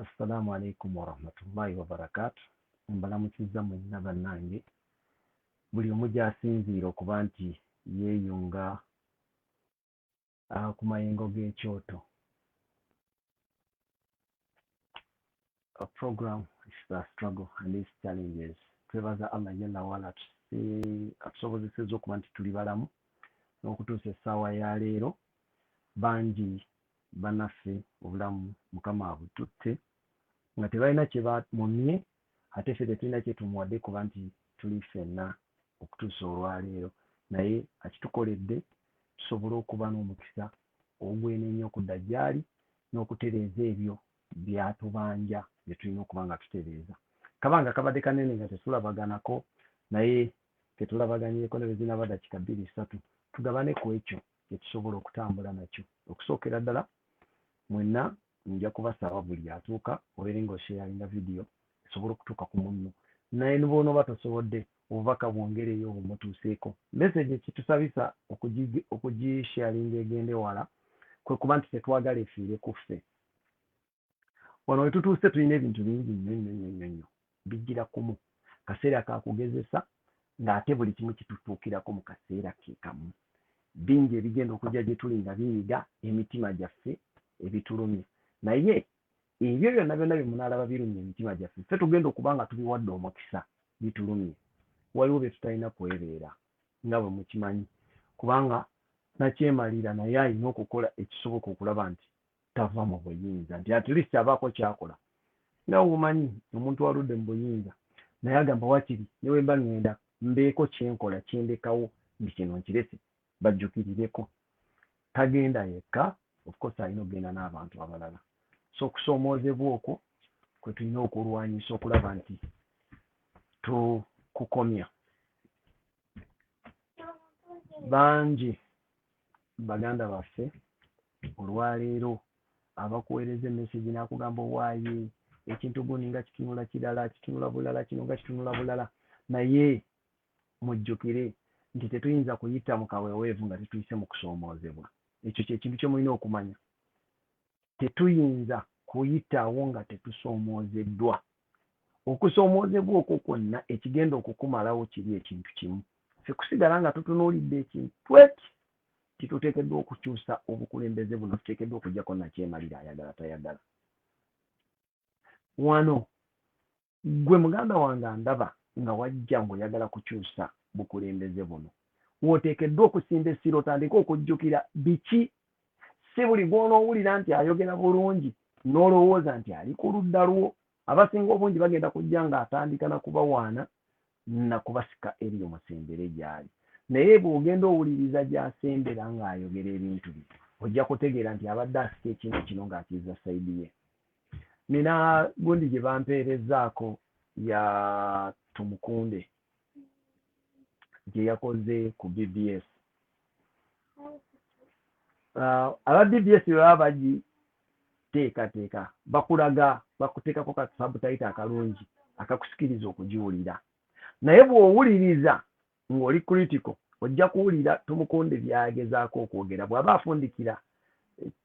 Assalamu alaikum warahmatullahi wabarakatuh. Mbalamukiza mwenna bannange buli omu gy'asinziira okuba nti yeeyunga ku mayengo g'ekyoto. A program is the struggle and its challenges. Twebaza Allah jalla wala atusobozesezza okuba nti tuli balamu n'okutuusa essaawa ya leero. Bangi bannaffe obulamu Mukama abututte nga tebalina kye bamumye, ate ffe tetulina kye tumuwadde kuba nti tuli ffenna okutuusa olwaleero, naye akitukoledde tusobole okuba n'omukisa ogwenenya okudda gy'ali n'okutereeza ebyo byatubanja bye tulina okuba nga tutereeza. Kabanga kabadde kanene nga tetulabaganako, naye tetulabaganyeeko ne bwe zinaaba dakika 2-3 tugabane ku ekyo kye tusobola okutambula nakyo. Okusookera ddala mwenna nja kubasaba buli atuuka obeere ng'osheyalinga vidiyo esobola okutuuka ku munno, naye bw'onooba tosobodde obubaka bwongereyo obumutuuseeko. Message kitusabisa okugisheyalinga egende wala kwe kuba nti tetwagala efiire ku ffe. Wano we tutuuse tulina ebintu bingi nnyo bijjira kumu, kaseera kakugezesa ng'ate buli kimu kitutuukirako mu kaseera ke kamu. Bingi ebigenda okujja gye tuli nga biyiga emitima gyaffe ebitulumye, naye ebyo byonna bye munaalaba birumye emitima gyaffe, ffe tugenda okuba nga tubiwadde omukisa bitulumye. Waliwo bye tutalina kwebeera nga bwe mukimanyi, kubanga nakyemalira naye alina okukola ekisoboka okulaba nti tava mu buyinza, nti at least abaako kyakola. Nga obumanyi omuntu aludde mu buyinza naye agamba wakiri ne bwe mba ŋŋenda mbeeko kyenkola kyendekawo ndi kino nkirese bajjukirireko. Tagenda yekka, of course alina okugenda n'abantu abalala. So okusoomoozebwa okwo kwe tulina okulwanyisa okulaba nti tukukomya. Bangi baganda baffe olwaleero abakuweereza emesegi n'akugamba owaaye ekintu gundi nga kitunula kirala, kitunula bulala, kino nga kitunula bulala, naye mujjukire nti tetuyinza kuyita mu kaweeweevu nga tetuyise mu kusoomoozebwa. Ekyo kye kintu kye mulina okumanya. Tetuyinza kuyitawo nga tetusoomoozeddwa. Okusoomoozebwa okwo kwonna ekigenda okukumalawo kiri ekintu kimu, ffe kusigala nga tutunuulidde ekintu eki. Tituteekeddwa okukyusa obukulembeze buno, tuteekeddwa okuggyako nakyemalira ayagala tayagala. Wano gwe muganda wange andaba nga wajja ng'oyagala kukyusa bukulembeze buno, wooteekeddwa okusimba essiro otandike okujjukira biki. Si buli gw'onoowulira nti ayogera bulungi n'olowooza nti ali ku ludda lwo. Abasinga obungi bagenda kujja ng'atandika na kubawaana na kubasika eri omusembere gy'ali, naye bw'ogenda owuliriza gy'asembera ng'ayogera ebintu bye ojja kutegeera nti abadde asika ekintu kino ng'akizza sayidi ye. Nina gundi gye bampeerezzaako ya Tumukunde gye yakoze ku BBS. Aba BBS bwe baba bagiteekateeka bakulaga, bakuteekako ka sabutayiita akalungi akakusikiriza okugiwulira, naye bw'owuliriza ng'oli critical ojja kuwulira Tumukunde byagezaako okwogera. Bw'aba afundikira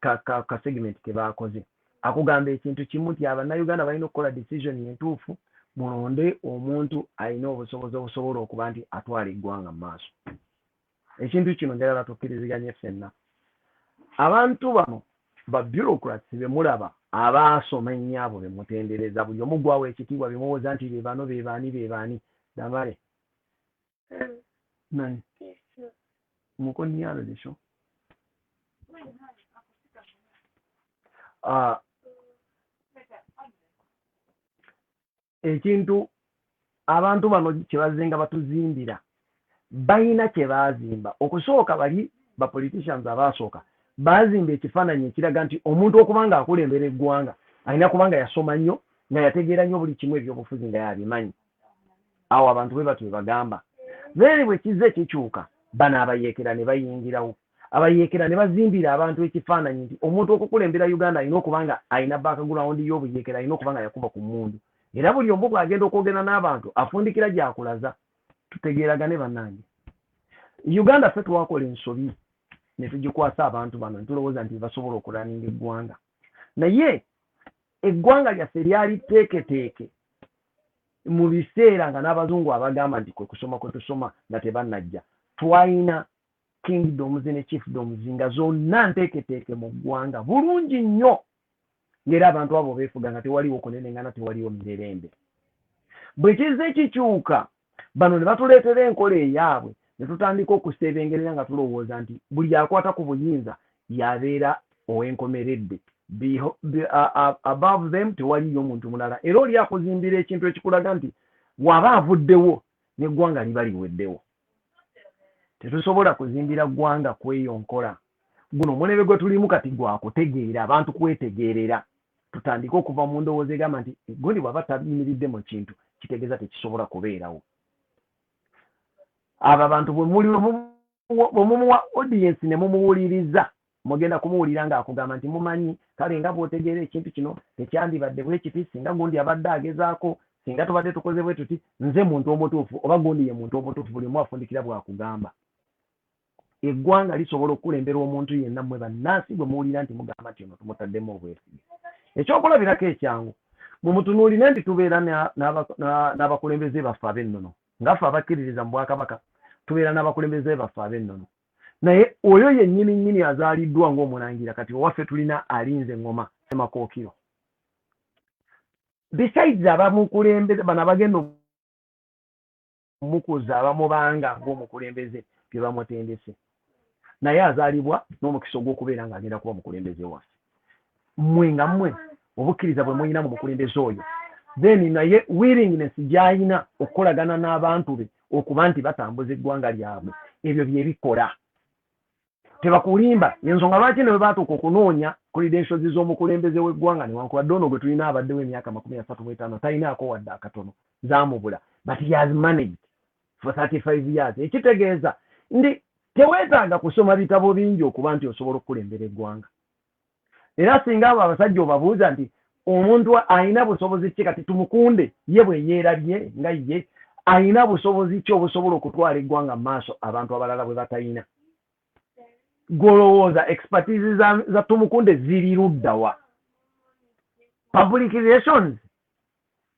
ka segment ke baakoze akugamba ekintu kimu nti Abannayuganda balina okukola decision entuufu, mulonde omuntu alina obusobozi obusobola okuba nti atwala eggwanga mu maaso. Ekintu kino njagala tukkiriziganye ffenna. Abantu bano ba bureaucrats be mulaba abaasoma ennyo abo be mutendereza, buli omu gwawa ekitiibwa bimuwoza nti be bano be baani dambale nani mukoniano desho. Ekintu abantu bano kye bazenga batuzimbira, balina kye baazimba. Okusooka bali ba politicians abaasooka baazimba ekifaananyi ekiraga nti omuntu okuba nga akulembera eggwanga alina kuba nga yasoma nnyo, nga yategeera nnyo buli kimu ebyobufuzi nga yabimanyi. Awo abantu bwe batwe bagamba. Beeri bwe kizze kikyuka, bano abayeekera ne bayingirawo. Abayeekera ne bazimbira abantu ekifaananyi nti omuntu okukulembera Uganda alina okuba nga alina background y'obuyeekera, alina okuba nga yakuba ku mmundu. Era buli omu bw'agenda okwogera n'abantu afundikira gy'akulaza. Tutegeeragane bannange. Uganda ffe twakola ensobi ne tugikwasa abantu bano ne tulowooza nti basobola okulaninga eggwanga, naye eggwanga lyaffe lyali teeketeeke mu biseera nga n'abazungu abagamba nti kwe kusoma kwe tusoma nga tebannajja. Twalina kingdoms ne chiefdoms nga zonna nteeketeeke mu ggwanga bulungi nnyo, ng'era abantu abo beefuga nga tewaliwo kunenengana, tewaliwo mirerembe. Bwe kize ekikyuka, bano ne batuleetera enkola eyaabwe, ne tutandika okuseebengerera nga tulowooza nti buli akwata ku buyinza yabeera ow'enkomeredde. Above them tewaliyo muntu mulala, era oli akuzimbira ekintu ekikulaga nti waba avuddewo n'eggwanga liba liweddewo. Tetusobola kuzimbira ggwanga kweyo nkola. Guno omulebe gwe tulimu kati gwakutegeera, abantu kwetegeerera. Tutandika okuva mu ndowooza egamba nti gundi bw'aba tayimiridde mu kintu kitegeeza tekisobola kubeerawo. Abo abantu bwe mumuwa audience ne mumuwuliriza, mugenda kumuwulira ng'akugamba nti mumanyi kale nga bw'otegeera ekintu kino tekyandibadde bwe kiti, singa gundi abadde agezaako, singa tubadde tukoze bwe tuti, nze muntu omutuufu oba gundi ye muntu omutuufu, buli omu afundikira bw'akugamba. Eggwanga lisobola okukulembera omuntu yenna mmwe bannansi bwe muwulira nti mugamba nti ono tumutaddemu obwesige. Ekyokulabirako ekyangu, mumutunuulire nti tubeera n'abakulembeze baffe ab'ennono. Ngaffe abakkiririza mu Bwakabaka tubeera n'abakulembeze baffe ab'ennono. Naye oyo yennyini nnyini azaaliddwa ng'omulangira, kati owaffe tulina alinze engoma Ssemakookiro. Besides abamukulembeze bano abagenda omukuza abamubanga ng'omukulembeze bye bamutendese, naye azaalibwa n'omukisa ogw'okubeera ng'agenda kuba mukulembeze waffe. Mmwe nga mmwe obukkiriza bwe muyina mu mukulembeze oyo, then naye willingness gy'alina okukolagana n'abantu be okuba nti batambuza eggwanga lyabwe, ebyo bye bikola. Tebakulimba, ensonga lwaki ne bwe baatuuka okunoonya credentials z'omukulembeze w'eggwanga newankubadde ono gwe tulina abaddewo emyaka 35 talinaako wadde akatono zaamubula, but he has managed for 35 years. Ekitegeeza ndi teweetaaga kusoma bitabo bingi okuba nti osobola okukulembera eggwanga. Era singa abo abasajja obabuuza nti omuntu alina busobozi ki, kati tumukunde ye bwe yeerabye nga ye alina busobozi ki obusobola okutwala eggwanga mu maaso abantu abalala bwe batalina. Golowooza expertise za tumukunde ziri luddawa? Public relations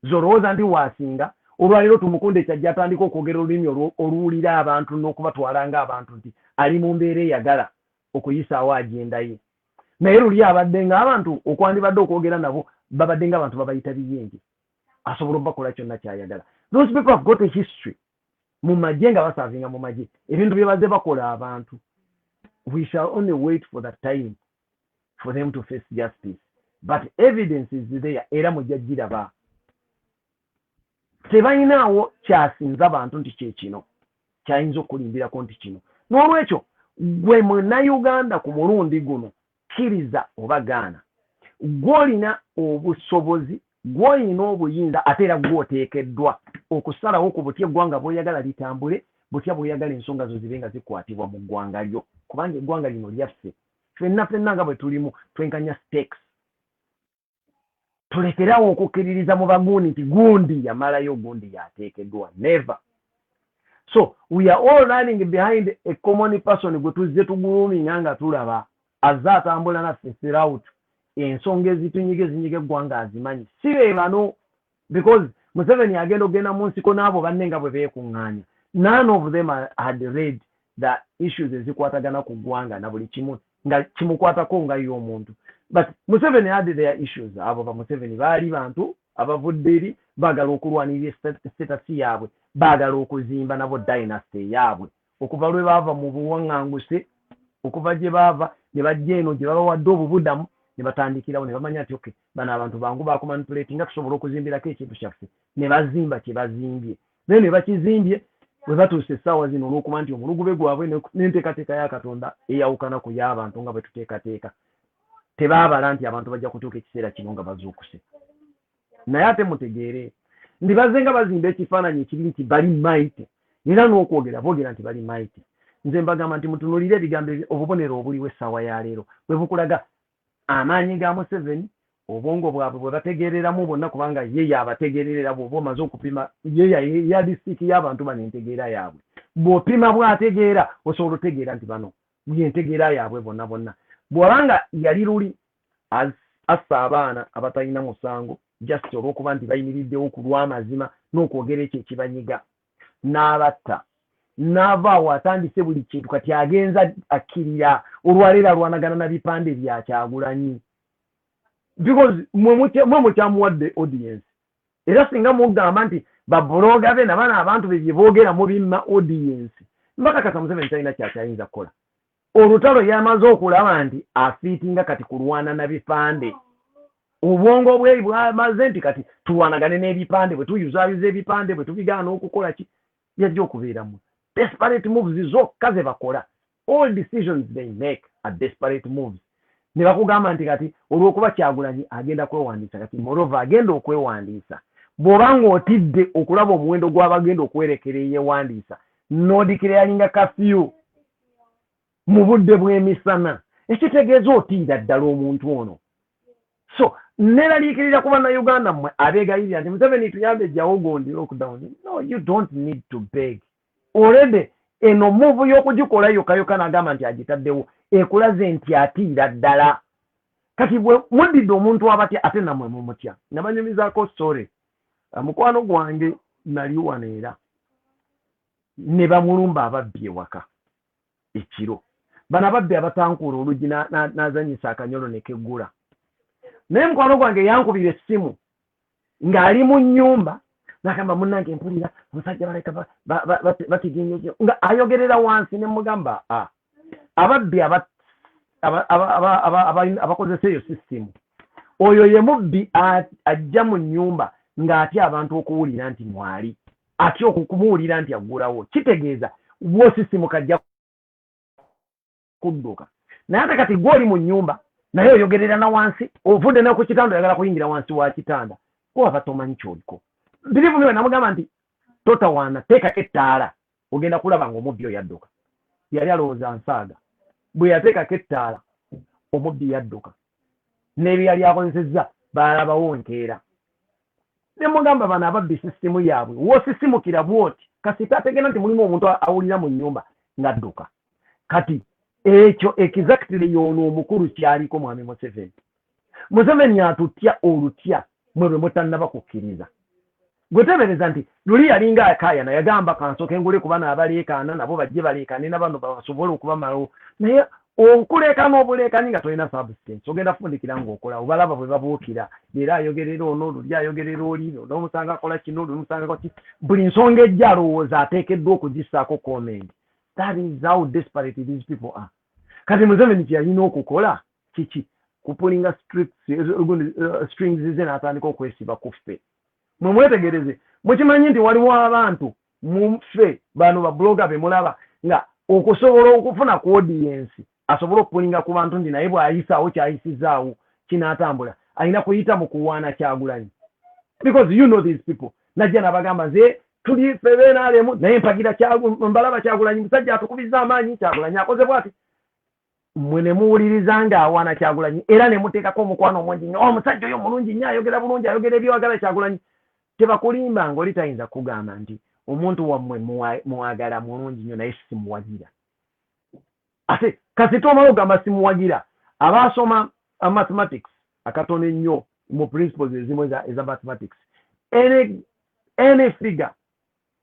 zolowooza nti waasinga olwaliro tumukunde kyajja atandika okwogera olulimi oluwulira abantu n'okubatwala ng'abantu nti ali mu mbeera eyagala okuyisaawo agenda ye. Naye luli abadde ng'abantu okwandibadde okwogera nabo babadde ng'abantu babayita biyenje, asobola okubakola kyonna kyayagala. Those people have got a history mu magye nga basaavinga mu magye, ebintu bye bazze bakola abantu. We shall only wait for that time for them to face justice, but evidence is there, era mujja giraba. Tebalinawo kyasinza abantu nti kyekino kyayinza okulimbirako nti kino. N'olwekyo gwe Munnayuganda ku mulundi guno, kkiriza oba gaana, gw'olina obusobozi, gw'olina obuyinza, ate era gw'oteekeddwa okusalawo ku butya eggwanga bw'oyagala litambule, butya bw'oyagala ensonga zo zibe nga zikwatibwa mu ggwanga lyo, kubanga eggwanga lino lyaffe ffenna nga bwe tulimu twenkanya stakes. Tulekerawo okukkiririza mu bagundi nti gundi yamalayo, gundi yateekeddwa. Never. So we are all running behind a common person gwe tuzze tuguluminga nga tulaba azze atambula naffe throughout ensonga ezitunyiga eggwanga azimanyi. Si be bano, because Museveni agenda ogenda mu nsiko n'abo banne nga bwe beekuŋŋaanya. None of them had read the issues ezikwatagana ku ggwanga na buli kimu nga kimukwatako nga yo omuntu. But Museveni had their issues. Abo ba Museveni baali bantu abavudde eri baagala okulwanirira status yaabwe, baagala okuzimba nabo dynasty yaabwe, okuva lwe baava mu buwaŋŋanguse, okuva gye baava ne bajja eno gye babawadde obubudamu ne batandikirawo ne bamanya nti okay, bano abantu bangu baakumanipulatinga tusobola okuzimbirako ekintu kyaffe, ne bazimba kye bazimbye. Naye ne bakizimbye bwe batuuse essaawa zino olw'okuba nti omulugube gwabwe n'enteekateeka ya Katonda eyawukana ku y'abantu nga bwe tuteekateeka. Tebaabala nti abantu bajja kutuuka ekiseera kino nga bazuukuse. Naye ate mutegeere ndi bazze nga bazimba ekifaananyi ekiri nti bali maite, era n'okwogera boogera nti bali maite. Nze mbagamba nti mutunuulire ebigambo obubonero obuliwo essaawa ya leero bwe bukulaga amaanyi ga Museveni, obwongo bwabwe bwe bategeereramu bonna, kubanga ye yabategeerera bw'oba omaze okupima ye ya disitulikiti y'abantu bano entegeera yaabwe. Bw'opima bw'ategeera osobola otegeera nti bano yentegeera yaabwe bonna bonna. Bw'abanga yali luli assa abaana abatalina musango just olw'okuba nti bayimiriddewo ku lw'amazima n'okwogera ekyo ekibanyiga n'abatta n'avaawo atandise buli kintu kati agenza akkirira olwaleero alwanagana na bipande bya Kyagulanyi because mwe mukyamuwadde audience era singa mugamba nti babloga be nabana abantu bye boogera mu bimma audience mbaka kasa Museveni talina kyakyayinza kukola olutalo yamaze okulaba nti afiitinga kati kulwana na bipande obwongo bwe bwamaze nti kati tulwanagane n'ebipande bwe tuyuzayuza ebipande bwe tubigaana okukola ki yajja okubeeramu desperate moves zokka ze bakola all decisions they make are desperate moves ne bakugamba nti kati olw'okuba Kyagulanyi agenda kwewandiisa kati moreover agenda okwewandiisa bw'obanga otidde okulaba omuwendo gw'abagenda okwerekera eyewandiisa n'odikirayalinga kafyu mu budde bw'emisana ekitegeeza otiira ddala omuntu ono so neraliikirira ku bannayuganda mmwe abeegayirira nti Museveni tuyambe ejjawo gondi lockdown no you don't need to beg already eno muvu y'okugikola yokayoka n'agamba nti agitaddewo ekulaze nti atiira ddala kati bwe muddidde omuntu abatya ate nammwe mumutya nabanyumizaako story mukwano gwange nali wano era ne bamulumba ababbi ewaka ekiro bano ababbi abatankuula oluggi n'azanyisa akanyolo ne keggula naye mukwano gwange yankubira essimu ng'ali mu nnyumba n'agamba munnange mpulira omusajja baleka batiginyo nga ayogerera wansi ne mugamba ababbi abakozesa eyo sisitimu oyo ye mubbi ajja mu nnyumba ng'atya abantu okuwulira nti mwali atya okumuwulira nti aggulawo kitegeeza wo sisitimu kajja kudduka naye ate kati gw'oli mu nnyumba naye oyogerera na wansi ovudde ne ku kitanda oyagala kuyingira wansi wa kitanda kuba tomanyi kyoliko birivu miwe namugamba nti totawaana teekako ettaala ogenda kulaba ng'omubbi oyo yadduka yali alowooza nsaaga bwe yateekako ettaala omubbi yadduka n'ebyo yali akozesezza baalabawo nkeera ne mugamba bano ababbi sisitimu yaabwe woosisimukira bwoti kasita ategeera nti mulimu omuntu awulira mu nnyumba ng'adduka kati ekyo exactly yono omukulu kyaliko mwami Museveni atutya olutya mwe bwe mutannaba kukkiriza gwe tebereza nti luli yalinga akaayana yagamba kansoke ngule ku bana abaleekaana nabo bajje baleekaane n'abano basobole okubamalawo naye okuleekaana obuleekaani nga tolina substance ogenda kufundikira ng'okola obalaba bwe babuukira era ayogerera ono luli ayogerera oli n'omusanga akola kino n'omusanga akola ki buli nsonga ejja alowooza ateekeddwa okugissaako comment. That is how desperate these people are. Kati Museveni kyalina okukola kiki kupulinga strings ze n'atandika okwesiba ku ffe. Mwe mwetegereze mukimanyi nti waliwo abantu mu ffe bano babloga be mulaba nga okusobola okufuna ku audience asobola okupulinga ku bantu ndi naye bw'ayisaawo kyayisizaawo kinaatambula alina kuyita mu kuwaana Kyagulanyi because you know these people najja nabagamba nze tuli ffe beenaalemu naye mpagira mbalaba Kyagulanyi musajja atukubiza amaanyi Kyagulanyi akoze bw'ati mmwe ne muwuliriza ng'awaana Kyagulanyi era ne muteekako omukwano omungi nnyo omusajja oyo mulungi nnyo ayogera bulungi ayogera ebyowagala Kyagulanyi tebakulimba ng'oli tayinza kugamba nti omuntu wammwe muwagala mulungi nnyo naye simuwagira ate kasi tomala okugamba simuwagira abaasoma mathematics akatono ennyo mu principles ezimu eza mathematics any figure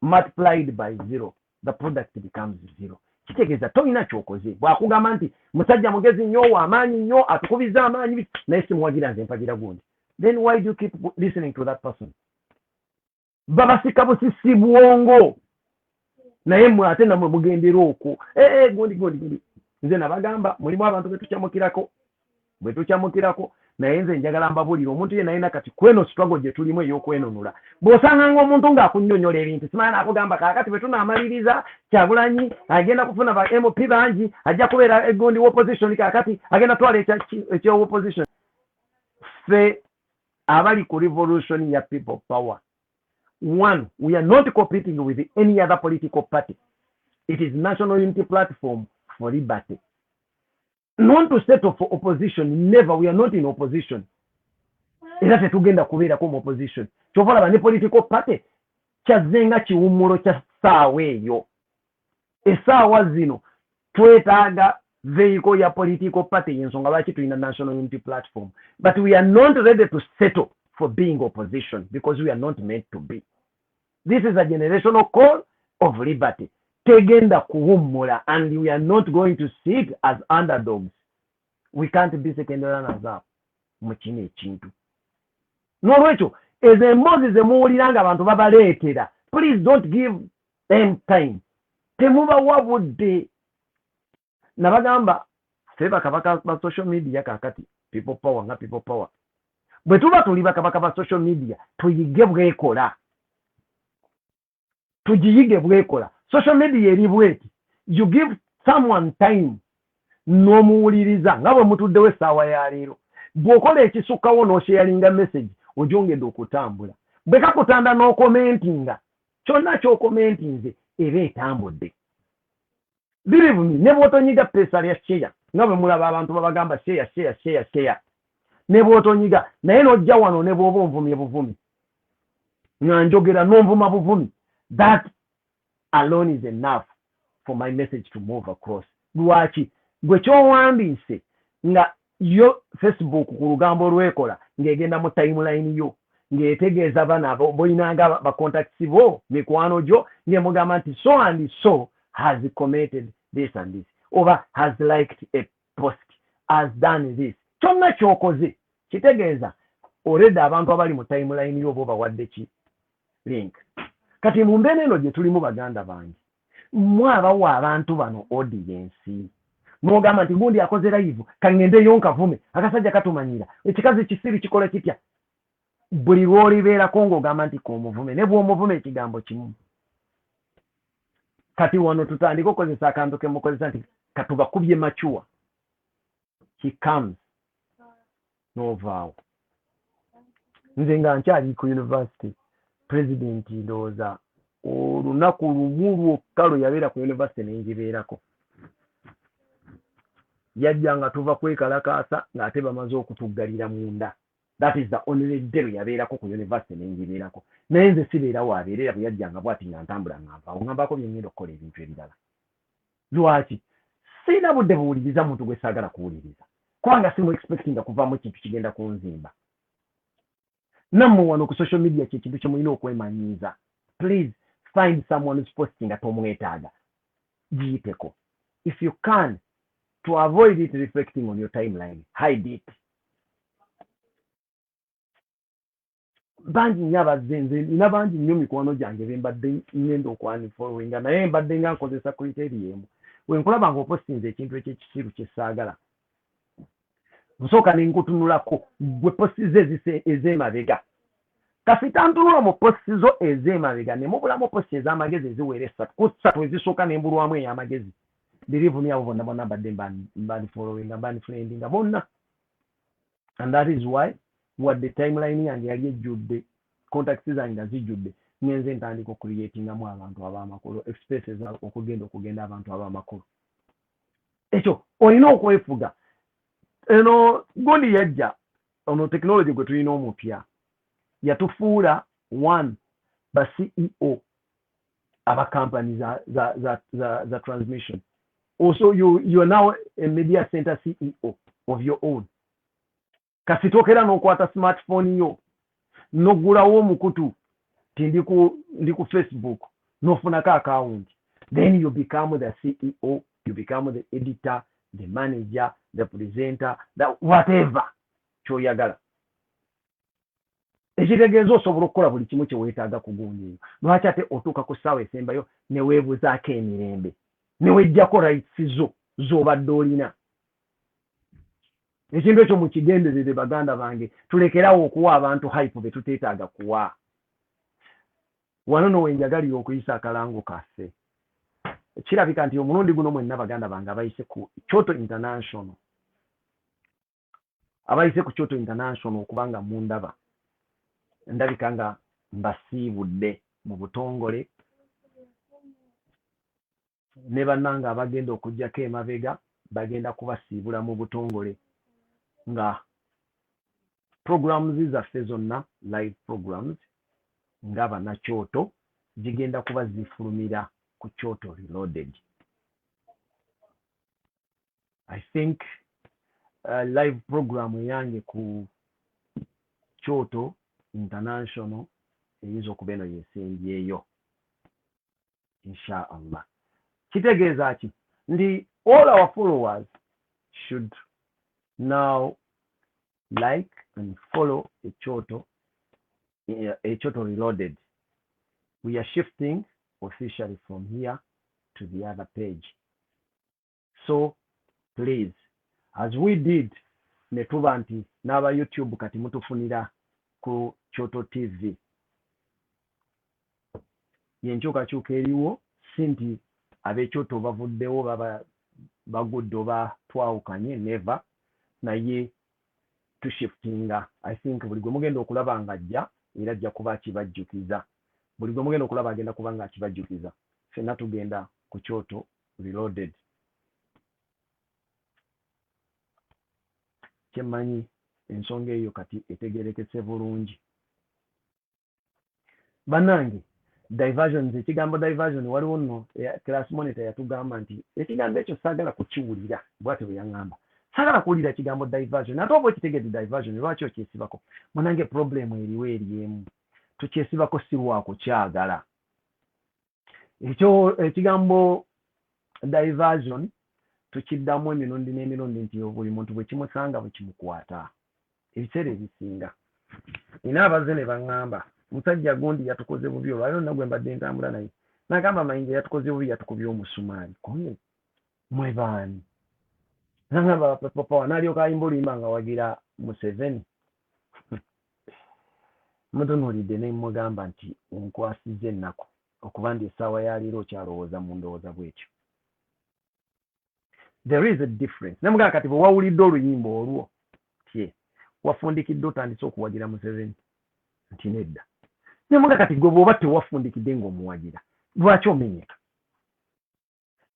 multiplied by 0 the product becomes 0 kitegeeza tolina kyokoze bw'akugamba nti musajja mugezi nnyo w'amaanyi nnyo atukubiza amaanyi naye simuwagira nze mpagira gundi then why do you keep listening to that person? Babasika busisi bwongo naye mmwe ate namwe mugendera okwo gundi nze nabagamba mulimu abantu bwe tukyamukirako naye nze njagala mbabulira omuntu ye naye nakati kweno struggle gye tulimu ey'okwenunula bw'osanganga omuntu ng'akunnyonnyola ebintu simanyi nakugamba kaakati bwe tunaamaliriza Kyagulanyi agenda kufuna ba MP bangi ajja kubeera egundi opposition kaakati agenda twala ekya opposition ffe abali ku revolution ya people power. One, we are not competing with any other political party. It is National Unity Platform for Liberty. Not to settle for opposition, never. We are not in opposition. Era tetugenda kubeera ku opposition. Kyovalaba ne political party kyazenga kiwummulo kya ssaawa eyo. Essaawa zino twetaaga vehicle ya political party yensonga lwaki tulina national unity platform, but we are not ready to settle for being opposition because we are not meant to be. This is a generational call of liberty. Tegenda kuwummula, and we are not going to sit as underdogs. We can't be second runners up mu kino ekintu. N'olwekyo ezo emboozi ze muwulira nga abantu babaleetera, please don't give them time. Temubawa budde. Nabagamba ffe bakabaka ba social media kakati people power nga people power. Bwe tuba tuli bakabaka ba social media tuyige bwekola. Tugiyige bwekola. Social media eri bweti. You give someone time n'omuwuliriza nga bwe mutuddewo essaawa ya leero. Bw'okola ekisukkawo n'osharinga message ojongedde okutambula. Bwe kakutanda n'okomentinga kyonna ky'okomentinze eba etambudde. Believe me, ne bw'otonyiga pesa lya share nga bwe mulaba abantu babagamba share ne bw'otonyiga naye n'ojja wano ne bw'oba onvumye buvumi nga njogera n'onvuma buvumi, that alone is enough for my message to move across. Lwaki gwe ky'owandiise nga yo Facebook ku lugambo lwekola ng'egenda mu timeline yo ng'etegeeza bana boyinanga bacontacts bo mikwano gyo ng'emugamba nti so and so has commented this and this, or has liked a post, has done this. Kyonna ky'okoze kitegeeza already abantu abali mu timeline yo bo bawadde ki link. Kati mu mbeera eno gye tulimu baganda bange, mmwe abawa abantu bano audience n'ogamba nti gundi akoze live kangendeyo nkavume akasajja katumanyira ekikazi kisiru kikola kitya. Buli lw'olibeerako ng'ogamba nti k'omuvume ne bw'omuvume ekigambo kimu. Kati wano tutandika okozesa akantu ke mukozesa nti katubakubye machuwa. He comes n'ovaawo. Nze nga nkyali ku university president ndowooza olunaku lumu lwokka lwe yabeera ku university ne ngibeerako. Yajja nga tuva kwekalakaasa ng'ate bamaze okutuggalira munda. That is the only day yabeerako ku university ne ngibeerako. Naye nze sibeera waabeerera bwe yajja nga bw'ati nga ntambula ng'anvaawo ngambako bye ngenda okukola ebintu ebirala. Lwaki? Sirina budde buwuliriza muntu gwe saagala kuwuliriza. Kubanga simu expecting kuvaamu ekintu kigenda kunzimba. Nammwe wano ku social media kye kintu kye mulina okwemanyiiza. Please find someone who's posting nga tomwetaaga. Giyiteko. If you can, to avoid it reflecting on your timeline, hide it. Bangi nnyo abazenze nina bangi nnyo mikwano gyange be mbadde ngenda okwanfollowinga naye mbadde nga nkozesa criteria emu. We nkulaba ng'opostinze ekintu ekyekisiru kye saagala. Nsooka ne nkutunulako gwe postize ez'emabega. Kasita ntunula mu posti zo ez'emabega ne mubulamu posti ez'amagezi eziwera essatu. Ku ssatu ezisooka ne mbulwamu ey'amagezi. Believe me, abo bonna bonna mbadde mbanifollowinga mbanifriendinga bonna. And that is why wadde timeline yange yali ejjudde contacts zange nga zijjudde ngenze ntandika okcreatingamu abantu ab'amakulu expresses okugenda abantu ab'amakulu. Ekyo olina okwefuga. Eno gundi yajja ono technology gwe tulina omupya yatufuula one ba CEO aba company za transmission. Also you are now a media center CEO of your own. Kasitokera n'okwata smartphone yo n'oggulawo omukutu ti ndi ku Facebook n'ofunako account, then you become the CEO, you become the editor, the manager, the presenter, the whatever ky'oyagala. Ekitegeeza osobola okukola buli kimu kye weetaaga ku gundi eyo. Lwaki ate otuuka ku ssaawa esembayo ne weebuzaako emirembe ne wejjako rights zo z'obadde olina. Ekintu ekyo mukigenderere baganda bange, tulekerawo okuwa abantu hype be tuteetaaga kuwa. Wano no wenjagalira okuyisa akalango kaffe. Kirabika nti omulundi guno mwenna baganda bange abayise ku Kyoto International. Abayise ku Kyoto International okubanga mundaba. Ndabika nga mbasiibudde mu butongole. Ne bannanga abagenda okujjako emabega bagenda kubasiibula mu butongole. Nga programs zaffe zonna live programs nga bana Kyoto zigenda kuba zifulumira ku Kyoto Reloaded. I think live program yange ku Kyoto International eyinza okuba eno yesembyeyo inshallah. Kitegeeza ki ndi all our followers should now like and follow Ekyoto Reloaded. We are shifting officially from here to the other page. So please, as we did netuba nti n'aba YouTube kati mutufunira ku Kyoto TV, yenkyukakyuka eriwo sinti ab'Ekyoto bavuddewo baba bagudde oba twawukanye, never. Naye tushiftinga. I think buli gwe mugenda okulaba nga ajja era ajja kuba akibajjukiza. Buli gwe mugenda okulaba agenda kuba nga akibajjukiza. Ffenna tugenda ku Kyoto Reloaded. Kyemmanyi ensonga eyo kati etegerekese bulungi. Bannange, diversions, ekigambo diversion waliwo nno class monitor yatugamba nti ekigambo ekyo saagala kukiwulira, bw'atyo bwe yaŋŋamba. Saagala kuwulira kigambo diversion. Ate oba okitegedde diversion lwaki okyesibako? Munange problem eriwo eri emu. Tukyesibako si lwakukyagala. Ekyo ekigambo diversion tukiddamu emirundi n'emirundi nti buli muntu bwe kimusanga bwe kimukwata. Ebiseera ebisinga ina abazze ne baŋŋamba musajja gundi yatukoze bubi olwaliro nagwe mbadde ntambula naye n'agamba Mayinja yatukoze bubi, yatukubye omusumaali. Koye mwe baani? N'agamba papa wanaalyoka ayimba oluyimba nga wagira Museveni. Mutunuulidde ne mugamba nti onkwasizza ennaku okuba ndi essaawa ya leero okyalowooza mu ndowooza bw'ekyo. There is a difference. Nemugamba kati bwe wawulidde oluyimba olwo tye wafundikidde otandise okuwagira Museveni nti nedda. Nemugamba kati gwe bw'oba tewafundikidde ng'omuwagira lwaki omenyeka?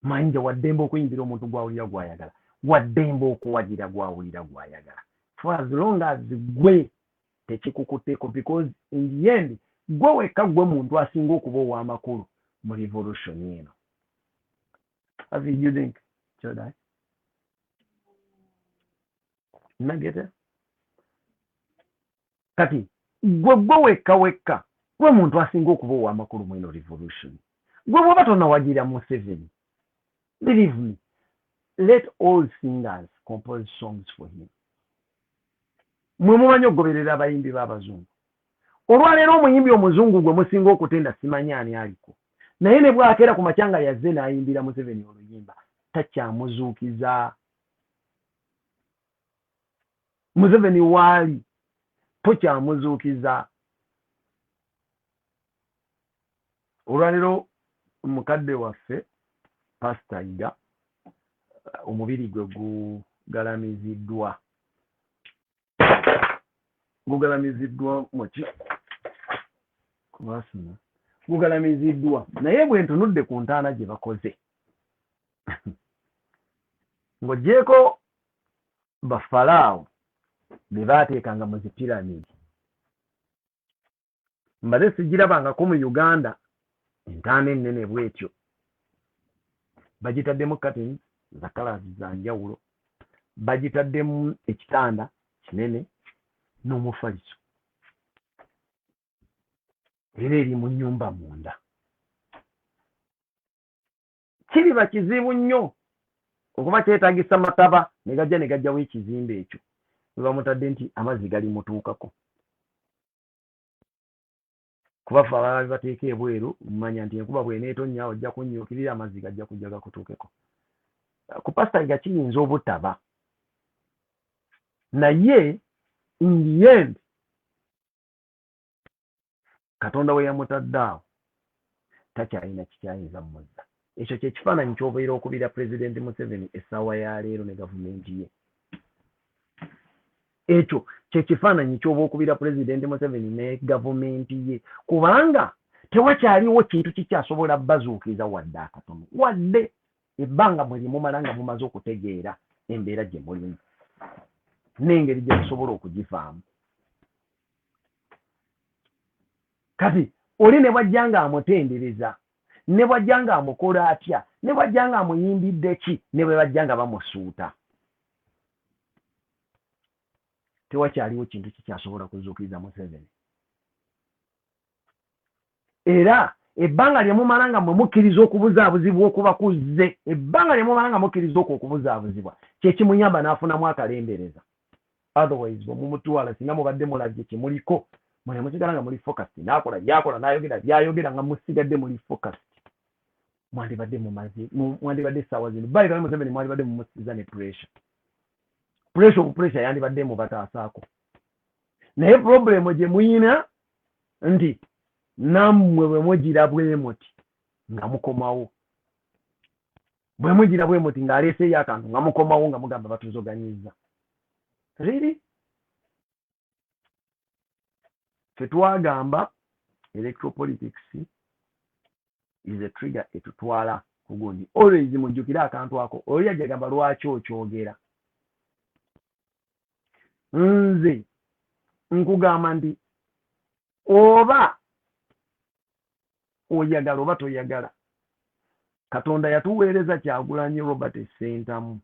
Mayinja waddembe okuyimbira omuntu gw'awulira gw'ayagala, waddembe okuwagira gw'awulira gw'ayagala, for as long as gwe tekikukutteko, because in the end gwe wekka gwe muntu asinga okuba ow'amakulu mu revolution eno. Have you think? Chodai? Nagete? Kati gwe wekka gwe muntu asinga okuba ow'amakulu mu eno revolution. Gwe bw'oba tonnawagira Museveni, believe me, let all singers compose songs for him. Mwe mumanyi okugoberera abayimbi b'abazungu. Olwaleero omuyimbi omuzungu gwe musinga okutenda simanyi ani aliko. Naye ne bw'akeera ku makyanga yazze n'ayimbira Museveni oluyimba takyamuzuukiza. Museveni waali tokyamuzuukiza. Olwaleero mukadde waffe Pastor Iga omubiri gwe gugalamiziddwa muki kubasuna gugalamiziddwa, naye bwe ntunudde ku ntaana gye bakoze ng'oggyeko bafalaawo be baateekanga mu zipiramidi, mbaze sigirabangako mu Uganda entaana ennene bw'etyo. Bagitaddemu curtains za kalaazi za njawulo, bagitaddemu ekitanda kinene n'omufaliso, era eri mu nnyumba munda. Kiriba kizibu nnyo okuba kyetaagisa mataba ne gajjawo ekizimbe ekyo we bamutadde nti amazzi gali mutuukako. Kuba ffe abalala bateeka ebweru mmanya nti enkuba bw'eneetonnya ojja kunnyookirira amazzi gajja kujja gakutuukeko. Ku Pastor Iga kiyinza obutaba, naye in the end Katonda we yamutadde awo takyalina kikyayinza mmuzza. Ekyo kye kifaananyi ky'obeera okubira Pulezidenti Museveni essaawa ya leero ne gavumenti ye. Ekyo kye kifaananyi ky'oba okubira Pulezidenti Museveni ne gavumenti ye, kubanga tewakyaliwo kintu kikyasobola bazuukiza wadde akatono, wadde ebbanga bwe limumala nga mumaze okutegeera embeera gye mulimu n'engeri gye musobola okugivaamu. Kati oli ne bwajja ng'amutendereza, ne bwajja ng'amukola atya, ne bwajja ng'amuyimbidde ki, ne bwe bajja nga bamusuuta, tewakyaliwo kintu kikyasobola kuzuukiriza Museveni. Era ebbanga lye mumala nga mwe mukkiriza okubuzaabuzibwa okuba kuzze, ebbanga lye mumala nga mukkiriza okubuzaabuzibwa kye kimuyamba n'afunamu akalembereza. Otherwise bwe mumutwala singa mubadde mulabye kimuliko mwe musigala nga muli focused, n'akola byakola n'ayogera byayogera nga musigadde muli focused, mwandibadde essaawa zino. By the way, Museveni mwandibadde mumusiza ne pressure yandibadde mubataasaako. Naye problem gye muyina nti nammwe bwe mugira bwe muti nga mukomawo, bwe mugira bwe muti ng'aleeseeyo akantu nga mukomawo nga mugamba batuzoganyiza. Really? Fetwagamba electoral politics is a trigger etutwala ku gundi. Always mujjukira akantu ako. Oli yagamba lwaki okyogera. Nze nkugamba nti oba oyagala oba toyagala, Katonda yatuweereza Kyagulanyi Robert Ssentamu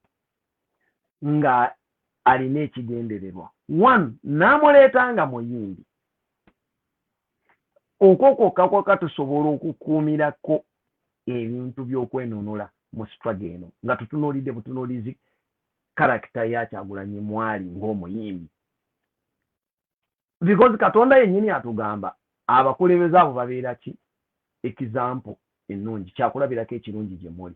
nga alina ekigendererwa. One, n'amuleeta nga muyimbi. Okwo tusobola okukuumirako ebintu by'okwenunula mu struggle eno nga tutunuulidde butunuulizi karakita ya Kyagulanyi mwali ng'omuyimbi. Because Katonda yennyini atugamba abakulembeze abo babeera ki example ennungi, kyakulabirako ekirungi gye muli.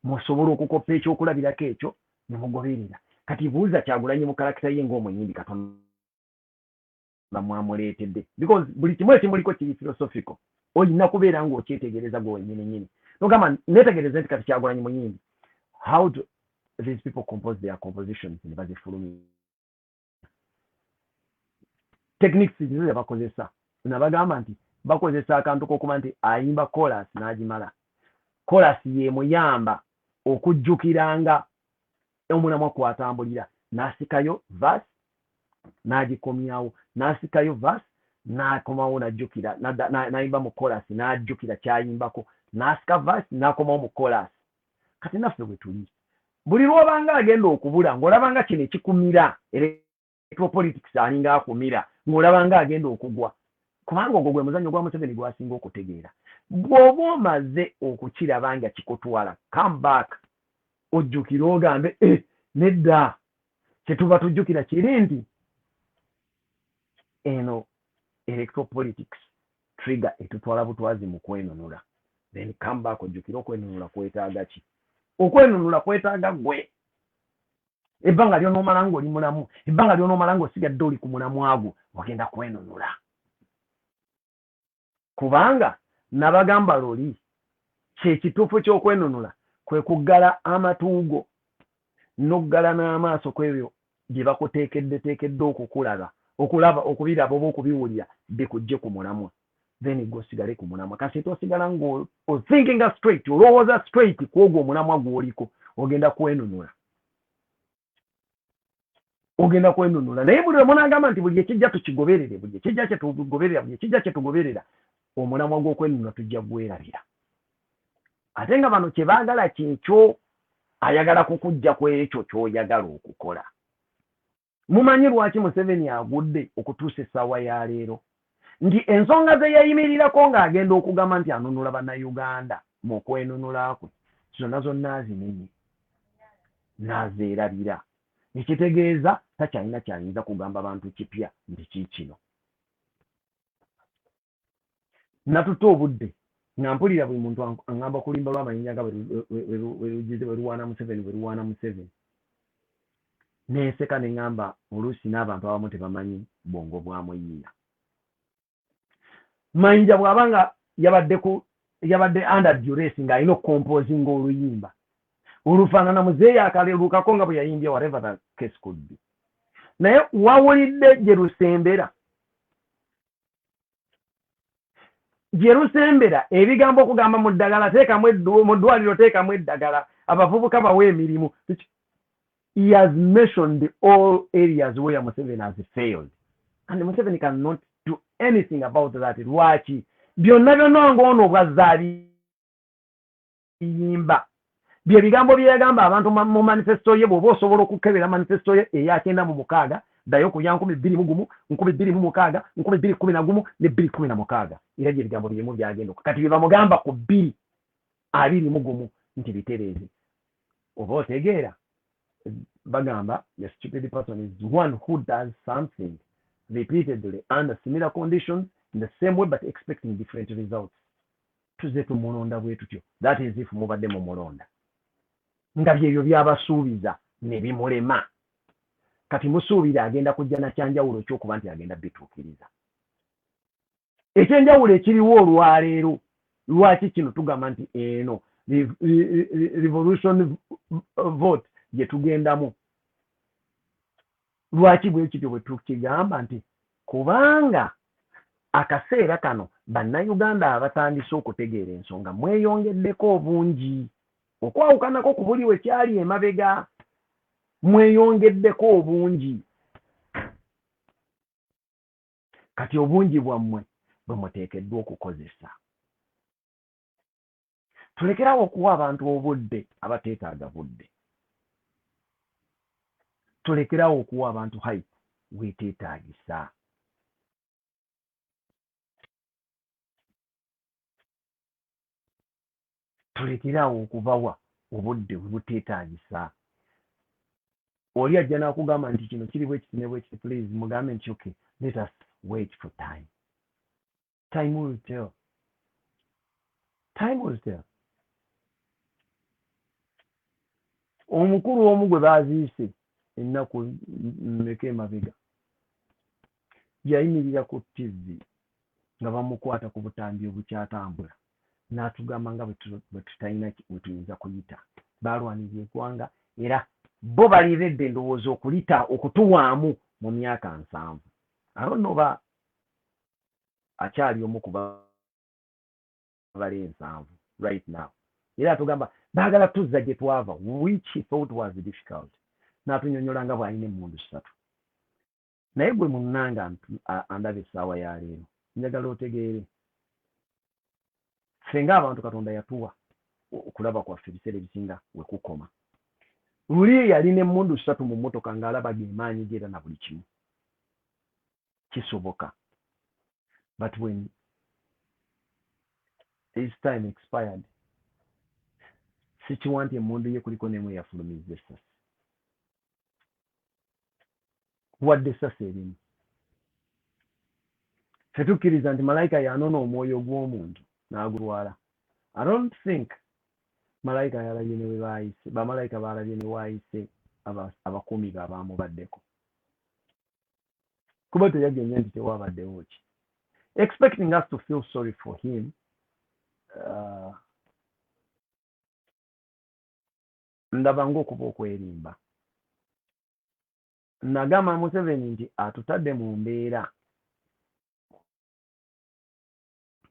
Musobola okukoppa ekyokulabirako ekyo ne mugoberera. Kati buuza Kyagulanyi mu karakita ye ng'omuyimbi Katonda mwamuleetedde. Because buli kimu ekimuliko kiri philosophical. Olina kubeera ng'okyetegereza gwe wennyini nnyini. Nogamba neetegereza nti kati Kyagulanyi muyimbi. How do these people compose their compositions ne bazifulumya? Techniques ze bakozesa. Nabagamba nti bakozesa akantu k'okuba nti ayimba chorus n'agimala. Chorus ye muyamba okujjukiranga omulamwa kwatambulira. N'asikayo verse n'agikomyawo, n'asikayo verse n'akomawo n'ajjukira, n'ayimba mu chorus n'ajjukira kyayimbako, n'asika verse n'akomawo mu chorus. Kati naffe bwe tuli. Buli lw'obanga agenda okubula ng'olabanga kino ekikumira electoral politics alinga akumira ng'olabanga agenda okugwa. Kubanga ogwo gwe muzannyo gwa Museveni gwasinga okutegeera. Bw'oba omaze okukiraba nga kikutwala, come back ojjukire ogambe nedda kyetuba tujjukira kiri nti eno electoral politics trigger etutwala butwazi mu kwenunula. Then come back ojjukire okwenunula kwetaaga ki? Okwenunula kwetaaga gwe. Ebbanga ly'onoomala ng'oli mulamu, ebbanga ly'onoomala ng'osigadde oli ku mulamu agwo ogenda kwenunula. Kubanga nabagamba loli kyekituufu ky'okwenunula kwe kuggala amatuugo n'oggala n'amaaso kwebyo bye bakuteekedde okukulaba, okubiraba oba okubiwulira bikujje ku mulamwa. Then gwosigale ku mulamwa. Kasi tosigala thinking straight, olowooza straight kwogwo omulamwa gw'oliko, ogenda kwenunula. Ogenda kwenunula. Naye buli lwe nagamba nti buli ekijja tukigoberere, buli ekijja kye tugoberera, omulamwa gw'okwenunula tujja gwerabira. Ate nga bano kye baagala kyekyo, ayagala kukujja ku ekyo ky'oyagala okukola. Mumanyi lwaki Museveni agudde okutuusa essaawa ya leero? Nti ensonga ze yayimirirako ng'agenda okugamba nti anunula bannayuganda mu kwenunula kwe, zonna azimenye n'azeerabira. Ekitegeeza takyalina kyayinza kugamba bantu kipya nti kiikino. Natutte obudde nga mpulira buli muntu aŋŋamba okulimba lw'amayinja nga bwe luwaana Museveni. Neeseka ne ŋŋamba oluusi n'abantu abamu tebamanyi bwongo bwa Muyiiya. Mayinja bw'abanga yabadde under duress ng'alina okukompozinga oluyimba olufaanana muzeeyi akalelukako nga bwe yayimbye whatever the case could be. Naye wawulidde gye lusembera ebigambo okugamba mu ddagala teekamu mu ddwaliro teekamu eddagala, abavubuka bawe emirimu. He has mentioned all areas where Museveni has failed. And Museveni cannot do anything about that. Lwaki? Byonna ng'ono bwazaaliyimba. Bye bigambo bye yagamba abantu mu manifesto ye, bw'oba osobola okukebera manifesto ye eya 96 dayo ku ya 2021 2026 2011 ne 2016 era je bigambo byemu byagendo kati biba mugamba ku 2021 nti bitereze oba otegeera bagamba the stupid person is one who does something repeatedly under similar conditions in the same way but expecting different results. Tuze tumulonda bwe tutyo. That is if mubadde mu mulonda nga byebyo byabasuubiza ne bimulema kati musuubira agenda kujja na kyanjawulo ky'okuba nti agenda bituukiriza. Ekyenjawulo ekiriwo olwaleero lwaki kino tugamba nti eno revolution vote gye tugendamu lwaki bwe kityo bwe tukigamba nti kubanga akaseera kano bannayuganda abatandise okutegeera ensonga mweyongeddeko obungi okwawukanako ku buli we kyali emabega mweyongeddeko obungi kati obungi bwammwe bwe muteekeddwa okukozesa. Tulekerawo okuwa abantu obudde abateetaaga budde. Tulekerawo okuwa abantu hype weeteetaagisa. Tulekerawo okubawa obudde buteetaagisa. Oli ajja n'akugamba nti kino kiri bwe kiti ne bwe kiti, please mugambe nti okay, let us wait for time. Time will tell. Time will tell. Omukulu omu gwe baaziise ennaku mmeka emabega yayimirira ku TV nga bamukwata ku butambi obukyatambula n'atugamba nga bwe tutalina we tuyinza kuyita. Baalwanirira eggwanga era bo baliiredde endowooza okulita okutuwaamu mu myaka 7. Oba akyali omu ku bale 7 right now. Era atugamba baagala tuzza gye twava, which he thought was difficult. N'atunyonnyola nga bw'alina emmundu 3. Naye gwe munnanga andaba essaawa ya leero njagala otegeere ffe ng'abantu Katonda yatuwa okulaba kwaffe ebiseera ebisinga we kukoma. Luli yalina emmundu 3 mu mmotoka ng'alaba gemaanyi gera na buli kimu kisoboka. But when his time expired, sikiwa nti emmundu ye kuliko n'emu eyafulumizza essasi. Wadde essasi erimu. Ffe tukkiriza nti malayika yanona omwoyo gw'omuntu n'agulwala. I don't think malayika yalabye ne we baayise, bamalayika baalabye ne waayise abakuumi be abaamubaddeko. Kuba teyagennye nti tewabaddewo ki. Expecting us to feel sorry for him, ndaba ng'okuba okwerimba. Nagamba Museveni nti atutadde mu mbeera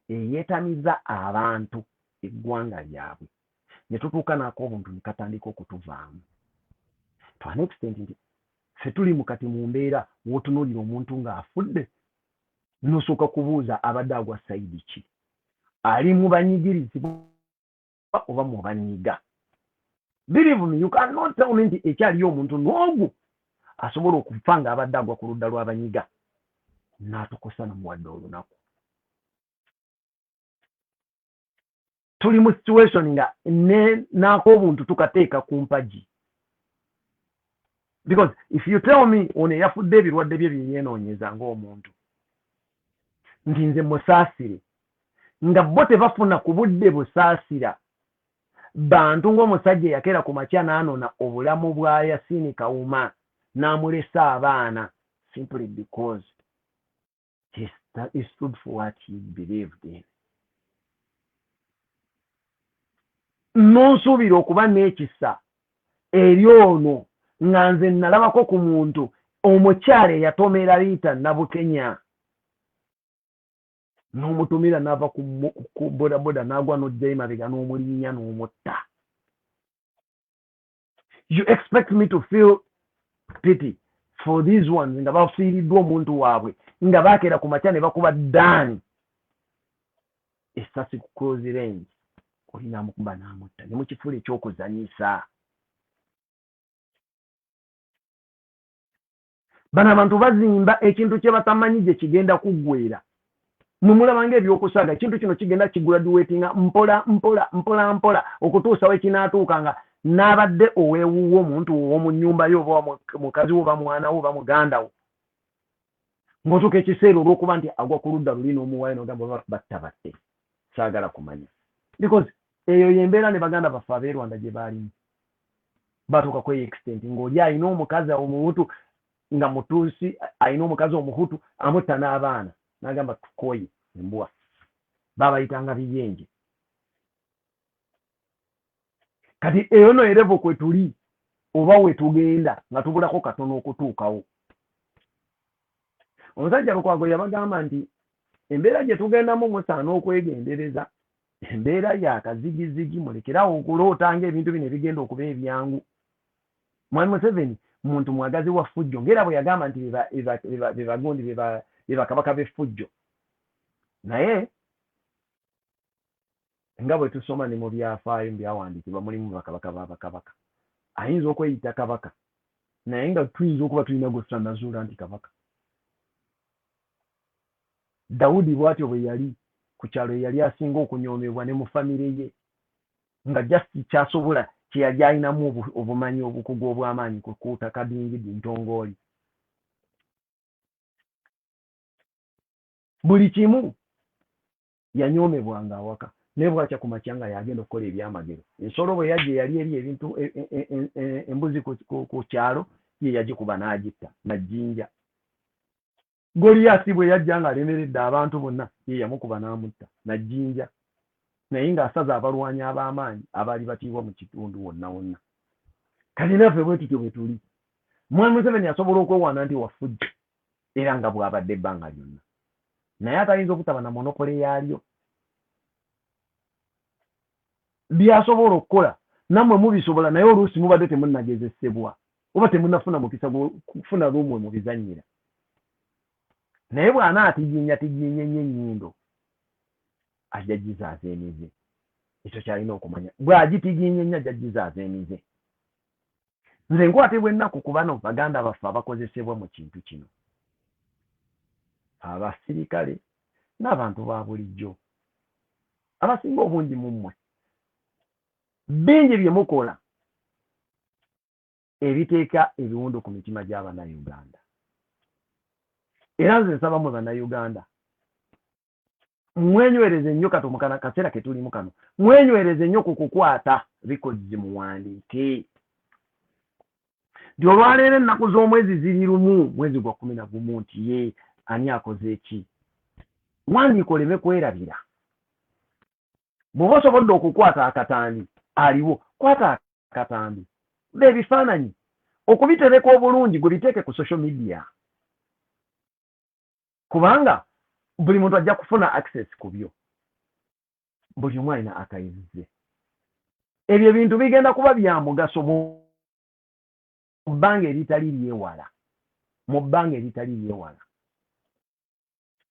eyeetamiza abantu eggwanga lyabwe ne tutuuka naako obuntu ne katandika okutuvaamu. To an extent nti ffe tuli mukati mu mbeera w'otunuulira omuntu ng'afudde n'osooka kubuuza abadde agwa sayidi ki, ali mu banyigirizibwa oba mu banyiga. Believe me, you cannot tell me nti ekyaliyo omuntu n'ogwo asobola okufa ng'abadde agwa ku ludda lw'abanyiga n'atukosa namuwadde olunaku. Tuli mu situation nga naako obuntu tukateeka ku mpagi. Because if you tell me ono eyafudde ebirwadde bye byeyenoonyeza ng'omuntu nti nze musaasire nga bo tebafuna ku budde busaasira bantu ng'omusajja eyakeera ku makya n'anona obulamu bwa Yasini Kawuma n'amulesa abaana simply because he stood for what he believed in. Nonsuubira okuba n'ekisa eri ono nga nze nalabako ku muntu omukyala eyatomera liita Nabukenya n'omutumira n'ava ku bodaboda n'agwa n'ojjayo mabega n'omulinnya n'omutta. You expect me to feel pity for these ones nga bafiiriddwa omuntu waabwe nga baakera ku makya ne bakuba ddaani essasi ku close range olina amukuba n'amutta ne mu kifuula eky'okuzanyisa. bana abantu bazimba ekintu kye batamanyi gye kigenda kuggwera mumulabanga ebyokusaga ekintu kino kigenda kigraduatinga mpola okutuusa we kinaatuukanga n'abadde oweewuwo omuntu w'omu nnyumba yo oba mukazi wo oba mwana wo oba muganda wo ng'otuuka ekiseera olw'okuba nti agwa ku ludda luli n'omuwaayo n'ogamba battabatte saagala kumanya because eyo yembeera ne baganda baffe ab'e Rwanda gye baalimu batuuka kweyo extent ng'oli alina omukazi omuhutu nga mutuusi alina omukazi omuhutu amutta n'abaana n'agamba tukoye embwa babayitanga biyenje kati eyo no erevo kwe tuli oba we tugenda nga tubulako katono okutuukawo omusajja Lukwago yabagamba nti embeera gye tugendamu musaana okwegendereza embeera yakazigizigi mulekerawo okulootanga ebintu bino ebigenda okuba ebyangu Mwami Museveni muntu mwagazi wa ffujjo ngera bwe yagamba nti bebagundi bebakabaka b'effujjo naye nga bwe tusoma ne mu byafaayo byawandiikibwa mulimu bakabaka b'abakabaka ayinza okweyita kabaka naye nga tuyinza okuba tulina gwetutannazuula nti kabaka Dawudi bw'atyo bwe yali ku kyalo yali asinga okunyoomebwa ne mu famire ye nga just kyasobola kye yali alinamu obumanyi obukugu obw'amaanyi kukuuta kadingidi ntongooli buli kimu yanyoomebwanga awaka naye bw'atya ku makya nga yagenda okukola ebyamagero ensolo bwe yajja yali eri ebintu embuzi ku kyalo ye yagikuba n'agitta najjinja Goliathi bwe yajja nga alemeredde abantu bonna ye yamukuba n'amutta najjinja naye ng'asaza abalwanyi ab'amaanyi abaali batiibwa mu kitundu wonna kale naffe bwe tutyo bwe tuli Mwami Museveni asobola okwewaana nti wafujjo era nga bw'abadde ebbanga lyonna naye atayinza okutaba na monopole yaalyo byasobola okukola nammwe mubisobola naye oluusi mubadde temunnagezesebwa oba temunnafuna mukisa kufuna lumwe mu bizannyira naye bw'anaatiginya nnyo ennyindo ajja gizaaza emize ekyo kyalina okumanya bw'agitiginya nnyo ajja gizaaza emize nze nkwatibwa ennaku ku bano baganda baffe abakozesebwa mu kintu kino abasirikale n'abantu ba bulijjo abasinga obungi mu mmwe bingi bye mukola ebiteeka ebiwundu ku mitima gy'Abannayuganda era nze nsaba mwe Bannayuganda mwenywereze nnyo kato mukana kaseera ke tulimu kano mwenywereze nnyo ku kukwata bikozi muwandiike nti olwaleero ennaku z'omwezi ziri lumu mwezi gwa 11 nti ye ani akoze eki wandiika oleme kwerabira bw'oba osobodde okukwata akatambi aliwo kwata akatambi beebifaananyi okubitereka obulungi gwe biteeke ku social media kubanga buli muntu ajja kufuna access ku byo buli omu alina akayizize ebyo bintu bigenda kuba bya mugaso mu bbanga eritali lyewala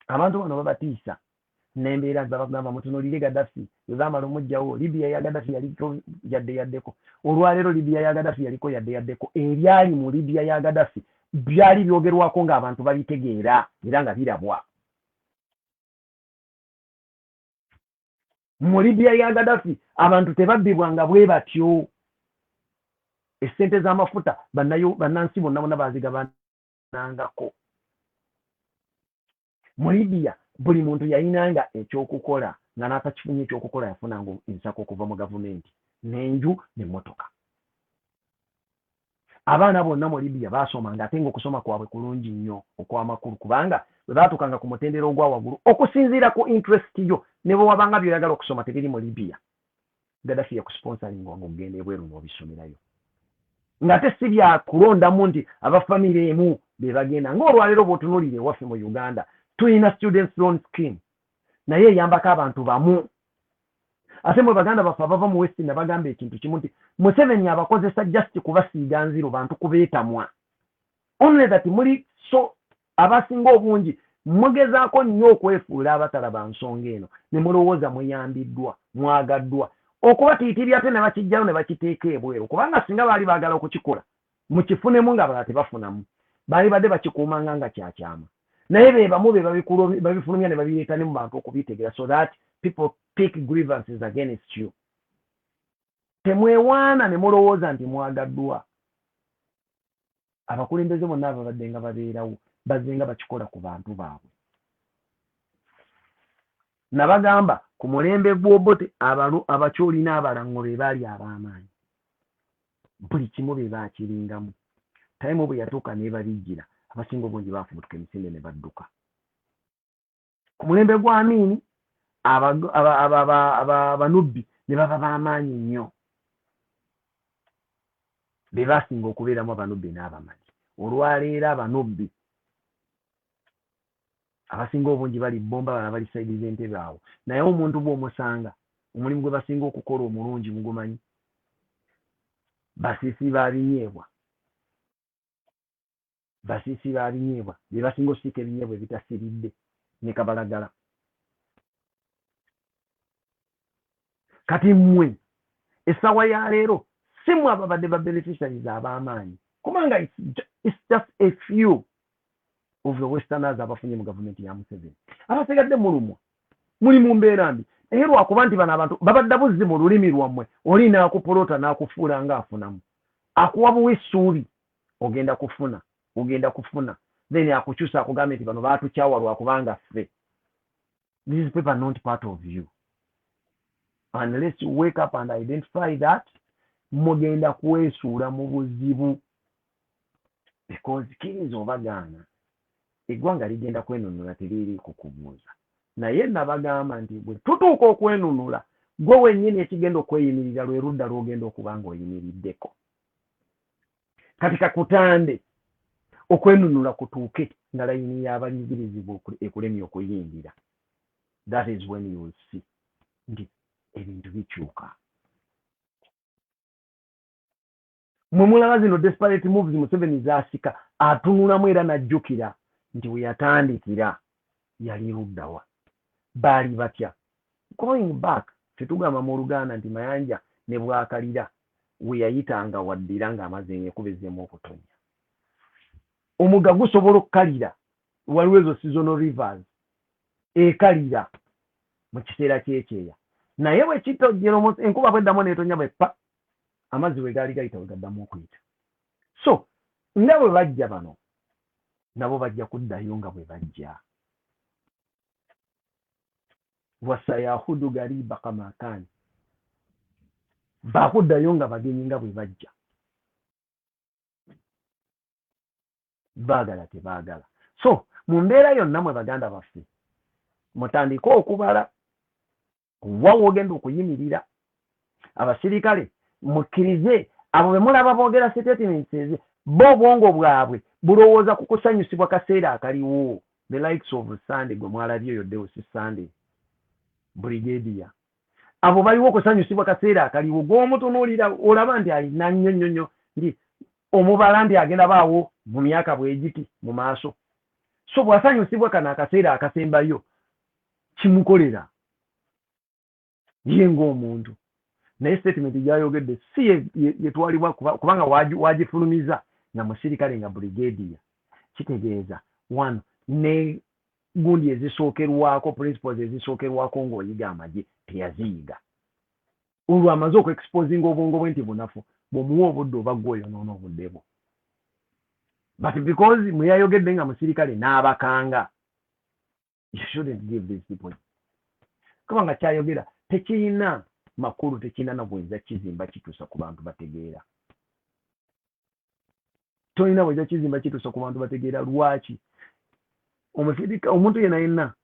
abantu bano babatiisa n'embeera zabagamba mutunuulire Gaddafi bwe baamala omugjawo Libya ya Gaddafi yaliko yaddeko olwaleero Libya ya Gaddafi yaliko yaddeko ebyali mu Libya ya Gaddafi byali byogerwako ng'abantu babitegeera era nga birabwa mu Libya ya Gaddafi abantu tebabbibwanga bwe batyo essente z'amafuta bannansi bonna bazigabanangako mu Libya buli muntu yayinanga ekyokukola nga n'atakifunye ekyokukola yafunanga ensako okuva mu gavumenti n'enju n'emmotoka abaana bonna mu Libya baasomanga ate ng'okusoma kwabwe kulungi nnyo okw'amakulu kubanga bwe baatukanga ku mutendera ogwa waggulu okusinziira ku interest yo ne bwe wabanga by'oyagala okusoma tebiri mu Libya Gaddafi yakusponsalinga ng'ogenda ebweru n'obisomerayo ng'ate si byakulondamu nti abafamire emu be bagenda ng'olwaleero bw'otunuulira ewaffe mu Uganda tulina students loan scheme naye eyambako abantu bamu ate mwe baganda baffe abava mu West nabagamba ekintu kimu nti Museveni abakozesa just kubasiiga nziro bantu kubeetamwa only that muli so abasinga obungi mugezaako nnyo okwefuula abatalaba nsonga eno ne mulowooza mweyambiddwa mwagaddwa okubatiitirya ate ne bakijjayo ne bakiteeka ebweru kubanga singa baali baagala okukikola mukifunemu nga balala tebafunamu bali badde bakikuumanga nga kyakyama naye be bamu be babifulumya ne babireeta ne mu bantu okubitegera so that people pick grievances against you. Temwewaana ne mulowooza nti mwagaddwa. Abakulembeze bonna ababadde nga babeerawo bazze nga bakikola ku bantu baabwe. Nabagamba ku mulembe gw'Obote abakyoli n'abalango be baali ab'amaanyi. Buli kimu be baakiringamu. Tayimu bwe yatuuka ne babijjira abasinga obungi baafubutuka emisinde ne badduka. Ku mulembe gwa Amiini abanubbi ne baba b'amaanyi nnyo. Be baasinga okubeeramu abanubbi n'abamanyi. Olwaleero abanubbi abasinga obungi bali bomba bala bali saidi z'entebe awo. Naye omuntu bw'omusanga omulimu gwe basinga okukola omulungi mugumanyi. Basiisi babinyeebwa. Basiisi babinyeebwa be basinga osiika ebinyeebwa ebitasiridde ne kabalagala. Kati mmwe essaawa ya leero si mmwe ababadde ba beneficiaries ab'amaanyi kubanga it's just a few of the westerners abafunye mu gavumenti ya Museveni. Abasigadde mulumwa muli mu mbeera mbi naye lwakuba nti bano abantu babadde buzzi mu lulimi lwammwe oli n'akupolota n'akufuula ng'afunamu akuwa buwa essuubi ogenda kufuna then akukyusa akugambe nti bano baatukyawa lwakubanga ffe. These people are not part of you unless you wake up and identify that mugenda kwesuula mu buzibu because kiriza obagaana eggwanga ligenda kwenunula teriri kukubuuza. Naye nabagamba nti bwe tutuuka okwenunula gwe wennyini ekigenda okweyimirira lwe ludda lw'ogenda okuba ng'oyimiriddeko. Kati kakutande okwenunula kutuuke nga layini y'abanyigirizibwa ekulemye okuyingira. That is when you will see nti ebintu bikyuka. Mwe mulaba zino desperate moves Museveni zaasika atunulamu era n'ajjukira nti we yatandikira yali luddawa. Baali batya. Going back tetugamba mu Luganda nti Mayanja ne bwakalira we yayitanga waddira ng'amaze yekubezeemu okutonya. Omugga gusobola okukalira waliwo ezo seasonal rivers ekalira mu kiseera ky'ekyeya naye bwe kitojjera enkuba bweddamu n'etonya bweppa amazzi we gaali gayita we gaddamu okuyita. So nga bwe bajja bano nabo bajja kuddayo nga bwe bajja. Wasayahudu gariba kama kani bakuddayo nga bagenyi nga bwe bajja. Baagala tebaagala. So mu mbeera yonna mwe baganda baffe mutandike okubala wa wogenda okuyimirira. Abasirikale mukkirize abo be mulaba boogera statements ezi bo obwongo bwabwe bulowooza ku kusanyusibwa kaseera akaliwo. The likes of Sunday gwe mwalabye oyo Deusi Sunday Brigadier abo baliwo okusanyusibwa kaseera akaliwo gw'omutunuulira olaba nti alina nnyonnyonnyo ndi omubala nti agenda baawo mu myaka bwegiti mu maaso. So bw'asanyusibwa kano akaseera akasembayo kimukolera ye ng'omuntu. Naye statement gyayogedde si yetwalibwa kubanga wagifulumiza na musirikale nga Brigadier. Kitegeeza one ne gundi ezisookerwako principles ezisookerwako ng'oyiga amagye teyaziyiga. Olwo amaze okuexposinga obwongo bwe nti bunafu bw'omuwa obudde oba gw'oyonoona obudde bwo. But because mweyayogedde nga musirikale n'abakanga you shouldn't give these people. Kubanga kyayogera tekirina makulu tekirina na bwenza kizimba kituusa ku bantu bategeera. Tolina bwenza kizimba kituusa ku bantu bategeera. Lwaki? Omuntu yenna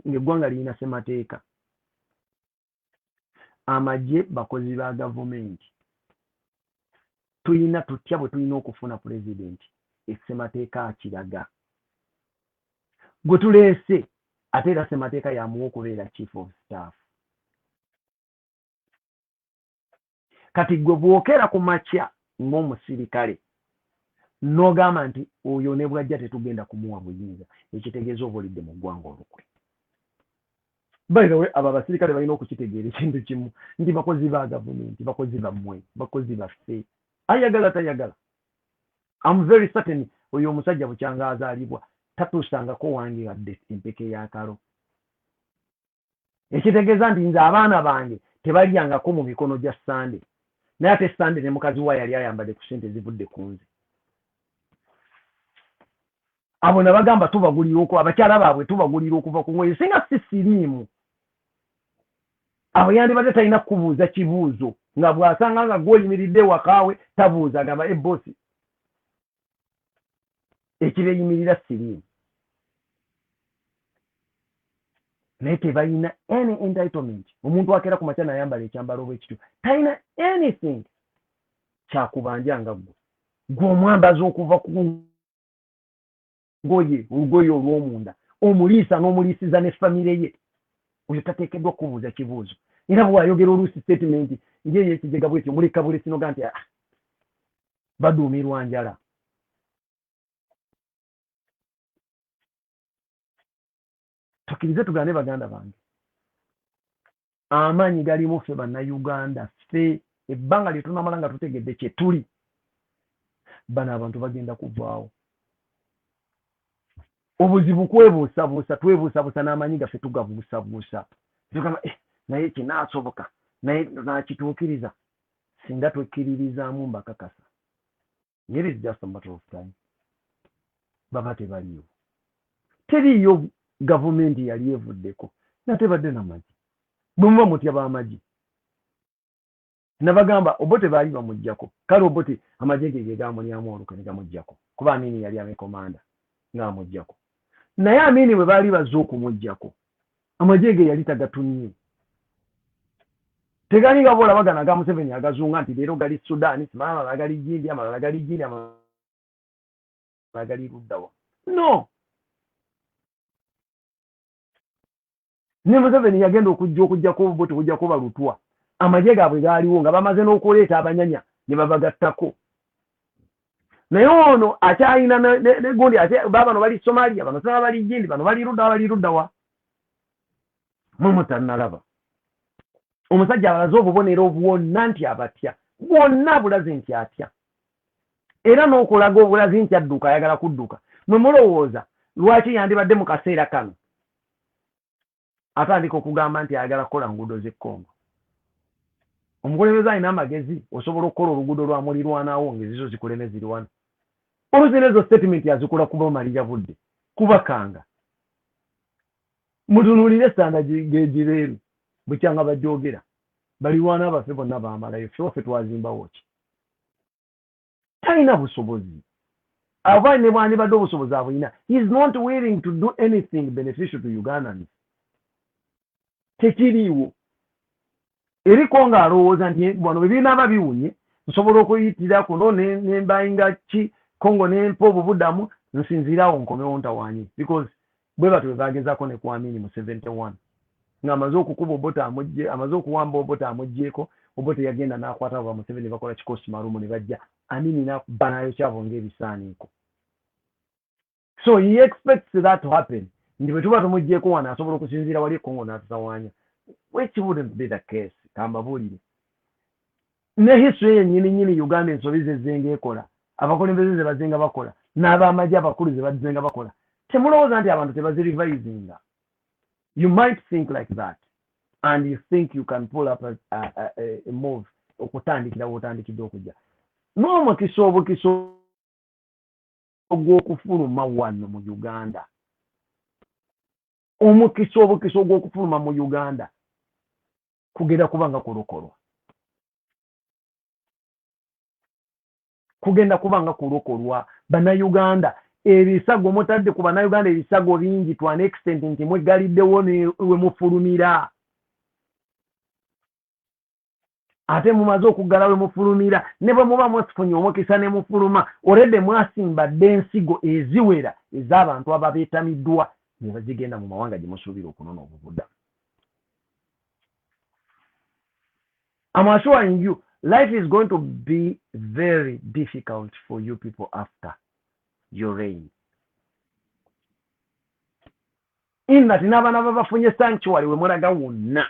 ng'eggwanga lirina ssemateeka. Amagye bakozi ba gavumenti. Tulina tutya bwe tulina okufuna pulezidenti essemateeka akiraga. Gwe tuleese ate era ssemateeka yamuwa okubeera chief of staff. Kati gwe bwokera ku makya ng'omusirikale n'ogamba nti oyo ne bwajja tetugenda kumuwa buyinza ekitegeeza oba olidde mu ggwanga olukwe. By the way abo abasirikale balina okukitegeera ekintu kimu nti bakozi ba gavumenti bakozi bammwe bakozi baffe ayagala tayagala. I'm very certain oyo omusajja bukyanga azaalibwa tatusangako wange wadde empeke yakalo ekitegeeza nti nze abaana bange tebalyangako mu mikono gya Sande naye ate Sande ne mukazi wa yali ayambadde ku ssente zivudde ku nze abo ne bagamba tubagulira okuva abakyala baabwe tubagulira okuva ku ngoye singa si siriimu abo yandibadde talina kubuuza kibuuzo nga bw'asanga nga gw'oyimiridde wakaawe tabuuza agamba ebbosi ekibeeyimirira siriimu naye tebalina any entitlement omuntu akeera ku makya nayambala ekyambalo bwekityo talina anything kyakubanja nga gwe omwambaza okuva ku ngoye olugoye olw'omunda omuliisa n'omuliisiza ne famire ye oyo tateekeddwa kubuuza kibuuzo era bw'ayogera oluusi statement njeyo ekigega bwekyo muleka bule sinoga nti baduumirwa njala tukirize tugane baganda bange amaanyi galimu ffe bannayuganda ffe ebbanga lye tunamala nga tutegedde kye tuli bano abantu bagenda kuvaawo obuzibu kwebuusabuusa twebuusabuusa n'amaanyi gaffe tugabuusabuusa tugamba naye kinaasoboka naye nakituukiriza singa twekkiririzaamu mbakakasa it is just a matter of time baba tebaliiwo teriiyo gavumenti yali evuddeko natebadde n'amagi bwe muba mutya b'amagi nabagamba Obote baali bamuggyako kale Obote amagye ge gaamulyamu oluka ne gamuggyako kuba Amini yali amekomanda ng'amuggyako naye Amini bwe baali bazze okumuggyako amagye ge yali tagatunye tegali nga boolaba gano aga Museveni agazunga nti leero gali Sudaani amalala gali Gindi amalala gali Gindi amalala gali luddawa no ne Museveni yagenda okujjako Obote kujjako balutwa amagye gaabwe gaaliwo nga bamaze n'okuleeta abanyanya ne babagattako naye ono akyalina ne gundi ate bano bali Somalia bano bali Gindi bano bali luddawa mumutannalaba omusajja abalaze obubonero bwonna nti abatya bwonna bulaze nti atya era n'okulaga obulazi nti adduka ayagala kudduka mwe mulowooza lwaki yandibadde mu kaseera kano atandika okugamba nti ayagala kukola nguudo z'e Congo omukulembeze alina amagezi osobola okukola oluguudo lwa mulirwanawo ng'ezizo zikuleme zirwana oluzina ezo statement yazikola kuba omalira budde kubakanga mutunuulire Standard gegireeru bukyanga bajogera balirwana abaffe bonna baamalayo ffe twazimbawo ki talina busobozi ava ne bwandibadde obusobozi abulina he is not willing to do anything beneficial to Ugandans tekiriiwo eriko ng'alowooza nti bwano bwe binaaba biwunye nsobola okuyitira kuno nembayinga ki Congo nempa obubudamu nsinzirawo nkomewo ntawaanye because bwe batyo bwe bagezaako ne ku Amini mu 71 ng'amaze okukuba Obote amugye amaze okuwamba Obote amuggyeko Obote yagenda n'akwata aba Museveni bakola kikosi malumu ne bajja Amini n'akuba nayo kyabo ng'ebisaaniiko so he expects that to happen ndi bwe tuba tumuggyeko wano asobola okusinziira wali Congo n'atutawaanya which wouldn't be the case kambabuulire ne history yennyini Uganda ensobi ze zenga ekola abakulembeze ze bazenga bakola n'abamagye abakulu ze bazenga bakola temulowooza nti abantu tebazirivisinga you might think like that and you think you can pull up a move okutandikira wotandikidde okujja n'omukisa obukisa ogw'okufuluma wano mu Uganda omukisa obukisa ogw'okufuluma mu Uganda kugenda kubanga kulokolwa kugenda kubanga kulokolwa bannayuganda ebisago mutadde ku bannayuganda ebisago bingi to an extent nti mwegaliddewo we mufulumira ate mumaze okuggala we mufulumira ne bwe muba mwasifunye omukisa ne mufuluma oledde mwasimbadde ensigo eziwera ez'abantu ababeetamiddwa ne bazigenda mu mawanga gye musuubira okunona obubudamu. I'm assuring you, life is going to be very difficult for you people after your reign. In that n'abaana babafunye sanctuary we mulaga wonna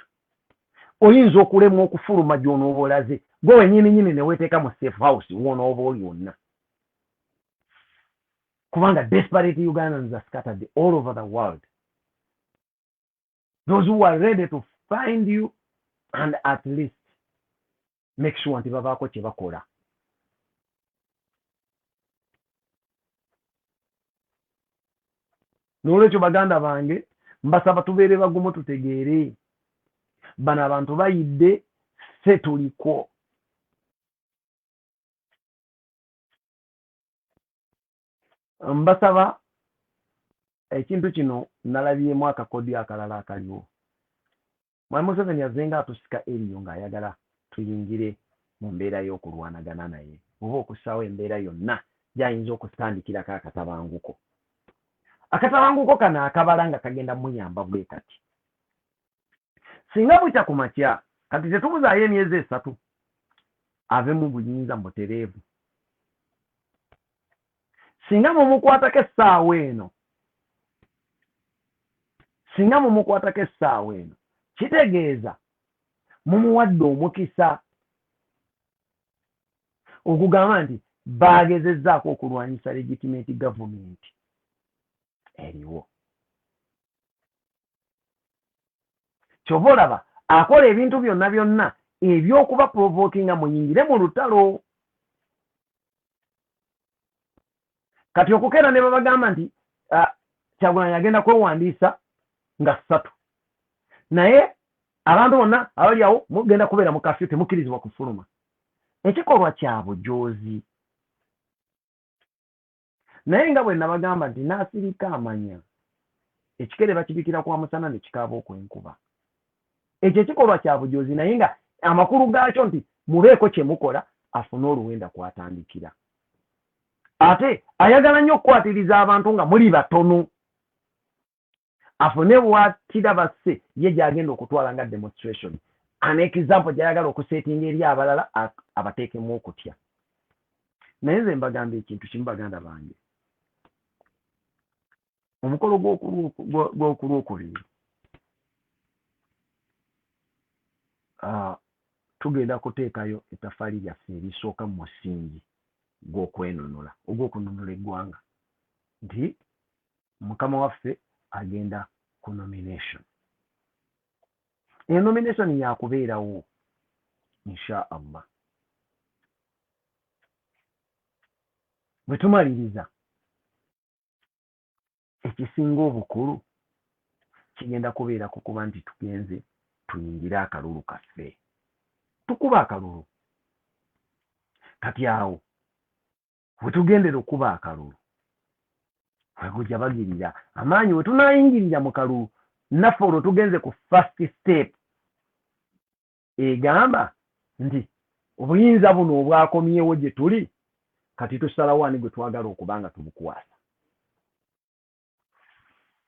oyinza okulemwa okufuluma gy'onooba olaze gwe wennyini ne weeteeka mu safe house w'onooba oli wonna. kubanga desperate Ugandans are scattered all over the world. Those who are ready to find you and at least make sure nti babaako kye bakola. N'olwekyo baganda bange mbasaba tubeere bagumu tutegeere bano abantu bayidde ffe tuliko. Mbasaba ekintu kino nalabyemu akakodi akalala akaliwo. Mwami Museveni yazenga atusika eriyo ng'ayagala tuyingire mu mbeera y'okulwanagana naye oba okussaawo embeera yonna gy'ayinza okusitandikirako akatabanguko. Akatabanguko kano akabala nga kagenda muyamba bwe kati. Singa bukya ku makya kati tetubuzaayo emyezi 3 ave mu buyinza mu butereevu. Singa mumukwatako essaawa eno, kitegeeza mumuwadde omukisa okugamba nti baagezezzaako okulwanyisa legitimate government eriwo. Kyova olaba akola ebintu byonna ebyokuba provokinga muyingire mu lutalo. Kati okukeera ne babagamba nti Kyagulanyi agenda kwewandiisa nga 3 naye abantu bonna abali awo mugenda kubeera mu kafyu temukkirizibwa kufuluma. Ekikolwa kya bujoozi. Naye nga bwe nabagamba nti naasirika amanya ekikere bakibikira kwa musana ne kikaaba okwenkuba. Ekyo ekikolwa kya bujoozi naye nga amakulu gaakyo nti mubeeko kye mukola afune oluwenda kwatandikira. Ate ayagala nnyo okukwatiriza abantu nga muli batono. Afune bwatira basse ye gy'agenda okutwala nga demonstration. An example gy'ayagala okusetinga eri abalala abateekemu okutya. Naye nze mbagamba ekintu kimu baganda bange. Omukolo gw'okulwokubiri tugenda kuteekayo ettaffaali lyaffe erisooka mu musingi gw'okwenunula ogw'okununula eggwanga nti mukama waffe agenda ku nomination. Eyo nomination yakubeerawo insha Allah. Bwe tumaliriza ekisinga obukulu kigenda kubeera kukuba nti tugenze tuyingire akalulu kaffe. Tukuba akalulu. Kati awo bwe tugendera okuba akalulu bwekujja bagirira amaanyi we tunaayingirira mu kalulu naffe olwo tugenze ku first step egamba nti obuyinza buno obwakomyewo gye tuli kati tusalawo ani gwe twagala okuba nga tubukwasa.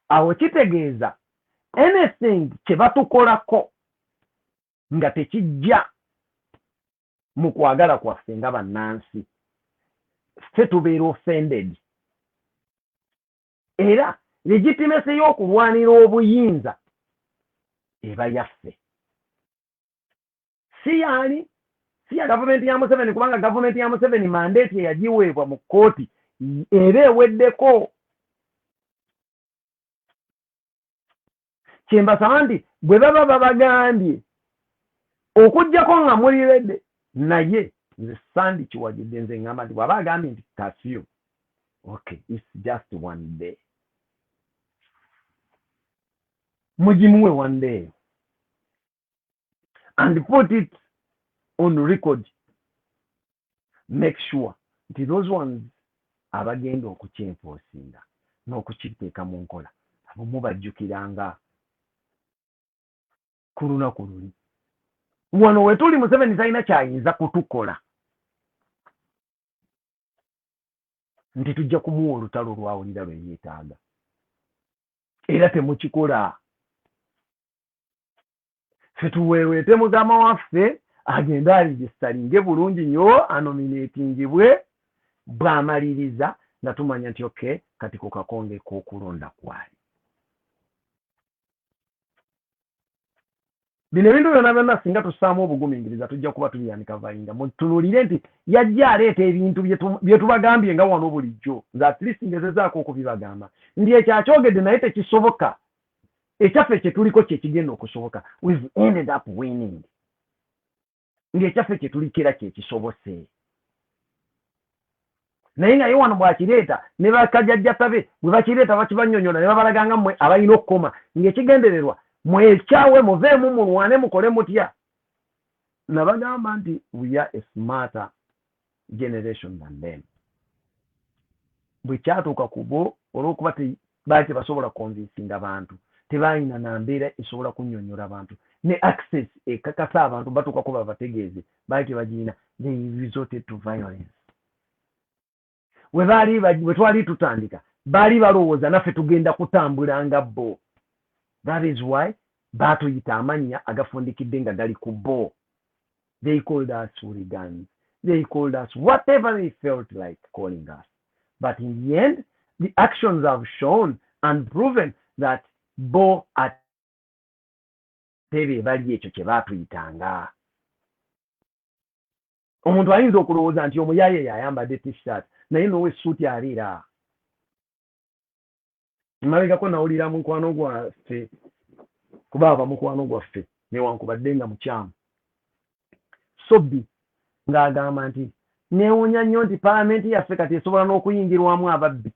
Awo kitegeeza anything kye batukolako nga tekijja mu kwagala kwaffe nga bannansi ffe tubeera offended. Era legitimacy y'okulwanira obuyinza eba yaffe. Si ya gavumenti ya Museveni kubanga gavumenti ya Museveni mandate yagiweebwa mu kkooti era eweddeko. Kyembasaba nti bwe baba babagambye okuggyako nga muli redde naye nze sandi kiwagidde nze ngamba nti bw'aba agambye nti kafyu okay it's just one day. Mugimuwe one day and put it on record. Make sure nti those ones abagenda okukyenfoosinga n'okukiteeka mu nkola abo mubajjukiranga ku lunaku luli. Wano we tuli Museveni talina kyayinza kutukola nti tujja kumuwa olutalo lwawulira lwe yeetaaga era temukikola. Ffe tuweeweete mugama waffe agenda aligisitalinge bulungi nnyo anominatingibwe bw'amaliriza nga tumanya nti okay kati ku kakonge k'okulonda kwali. bino ebintu byonna byonna singa tussaamu obugumingiriza tujja kuba tubiyanika vayinga mutunuulire nti yajja aleeta ebintu bye tubagambye nga wano bulijjo nze at least ngezezaako okubibagamba ndi ekyo akyogedde naye tekisoboka ekyaffe kye tuliko kye kigenda okusoboka we've ended up winning ndi ekyaffe kye tulikira kye kisobose naye nga ye wano bwakireeta ne bakajjajjata be bwe bakireeta bakibannyonnyola ne babalaganga mmwe abalina okukoma ng'ekigendererwa mwekyawe muveemu mulwane mukole mutya nabagamba nti we are a smarter generation than them bwe kyatuuka ku bo olw'okuba baali tebasobola konvinsinga abantu tebalina na mbeera esobola kunnyonnyola abantu ne access ekakasa abantu batuukako babategeeze baali tebagirina they resorted to violence bwe twali tutandika baali balowooza naffe tugenda kutambula nga bo. That is why batuyita amannya agafundikidde nga gali ku bo. They called us hooligans. They called us whatever they felt like calling us. But in the end, the actions have shown and proven that bo at tebe bali ekyo kye batuyitanga. Omuntu ayinza okulowooza nti omuyaye yayambadde t-shirt naye nowe suuti aliira. Mabegako nawulira mukwano gwaffe kuba aba mukwano gwaffe newankubadde nga mukyamu Sobbi ng'agamba nti neewuunya nnyo nti paalamenti yaffe kati esobola n'okuyingirwamu ababbi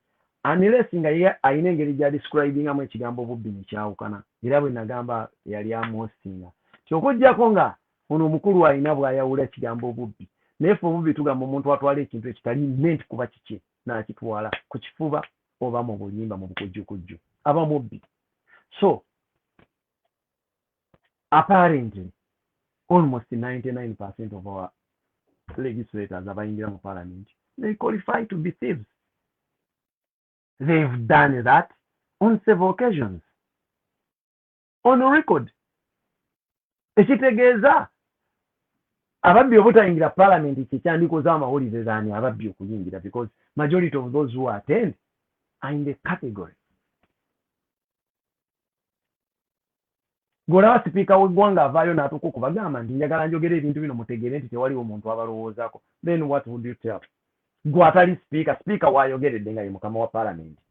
unless nga ye ayina engeri gya describingamu ekigambo bubbi nekyawukana era bwe nagamba yali amuhosinga kyokujjako nga ono omukulu alina bw'ayawula ekigambo bubbi naye ffe obubbi tugamba omuntu atwala ekintu ekitali meant kuba kiki n'akitwala ku kifuba oba mu bulimba mu bukujjukujju aba mubbi. So apparently almost 99% of our legislators abayingira mu parliament they qualify to be thieves. They've done that on several occasions on record. Ekitegeeza ababbi obutayingira parliament kyekyandikoza amawulire zaani ababbi okuyingira because majority of those who attend are in the category. Golaba sipiika w'eggwanga avaayo n'atuuka okubagamba nti njagala njogera ebintu bino mutegeere nti tewaliwo omuntu abalowoozaako. Then what would you tell? Gwe atali sipiika waayogeredde nga ye mukama wa paalamenti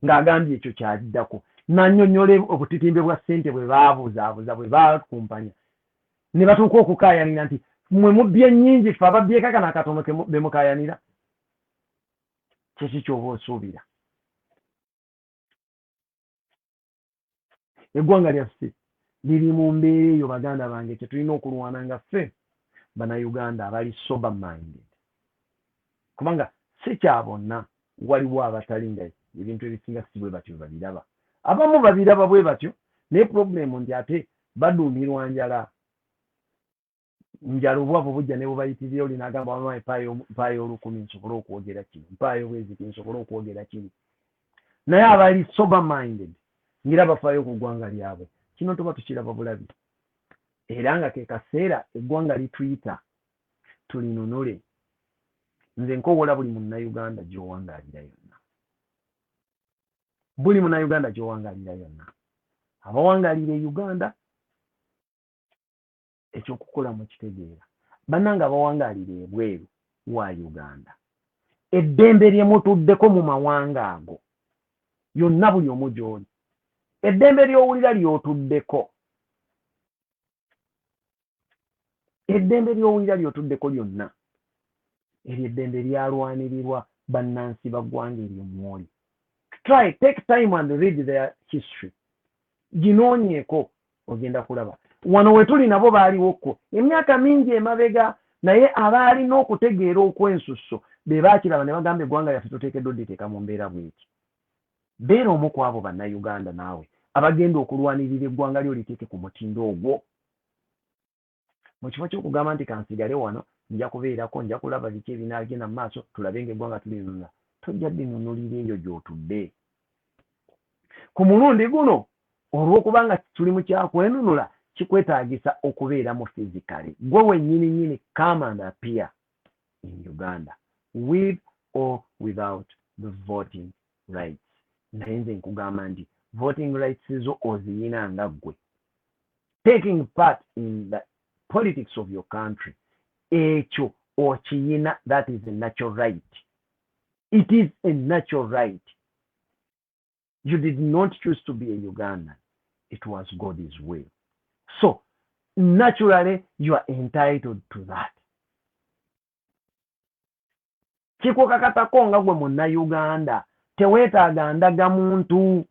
ng'agambye ekyo kyaddako n'annyonnyola obutitimbe bwa ssente bwe baabuzaabuza bwe baakumpanya ne batuuka okukaayanira nti mmwe mubbye nnyingi ffe ababyeko akana akatono be mukaayanira. Kiki ky'oba osuubira? Eggwanga lyaffe liri mu mbeera eyo baganda bange kye tulina okulwana nga ffe bannayuganda abali sober minded kubanga si kya bonna waliwo abatalinga ebintu ebisinga si bwe batyo babiraba abamu babiraba bwe batyo naye problemu nti ate baduumirwa njala obwavu bujja ne bubayitirira oli n'agamba wamaye mpaayo olukumi nsobole okwogera kino mpaayo bweziti nsobole okwogera kino naye abali sober minded ngira bafaayo ku ggwanga lyabwe kino tuba tukiraba bulabi era nga ke kaseera eggwanga lituyita tulinunule. Nze nkowola buli munnayuganda gy'owangaalira yonna buli munnayuganda gy'owangaalira yonna abawangaalira e Uganda ekyokukola mu kitegeera bannanga abawangaalira ebweru wa Uganda eddembe lye mutuddeko mu mawanga ago yonna buli omu gy'oli eddembe ly'owulira ly'otuddeko lyonna eryo eddembe lyalwanirirwa bannansi baggwanga eryo mwoli. Take time and read their history. Ginoonyeeko ogenda kulaba wano we tuli nabo baaliwoko emyaka mingi emabega naye abaalina okutegeera okwensusso be baakiraba ne bagamba eggwanga lyaffe tuteekeddwa odditeeka mu mbeera bweki. Beera omu ku abo bannayuganda naawe abagenda okulwanirira eggwanga lyo liteeke ku mutindo ogwo. Mu kifo ky'okugamba nti kansigale wano nja kubeerako nja kulaba biki ebinaagenda mu maaso tulabe ng'eggwanga tulinunula tojja ddinunulira eyo gy'otudde. Ku mulundi guno olw'okubanga tuli mu kyakwenunula kikwetaagisa okubeera mu physically gwe wennyini come and appear in Uganda with or without the voting rights. Naye nze nkugamba nti voting rights zo oziyina nga ggwe taking part in the politics of your country, echo ochiyina, that is a natural right. It is a natural right. You did not choose to be a Ugandan. It was God's will. So, naturally, you are entitled to that. Kikukakatako nga gwe Munnayuganda teweetaaga ndagamuntu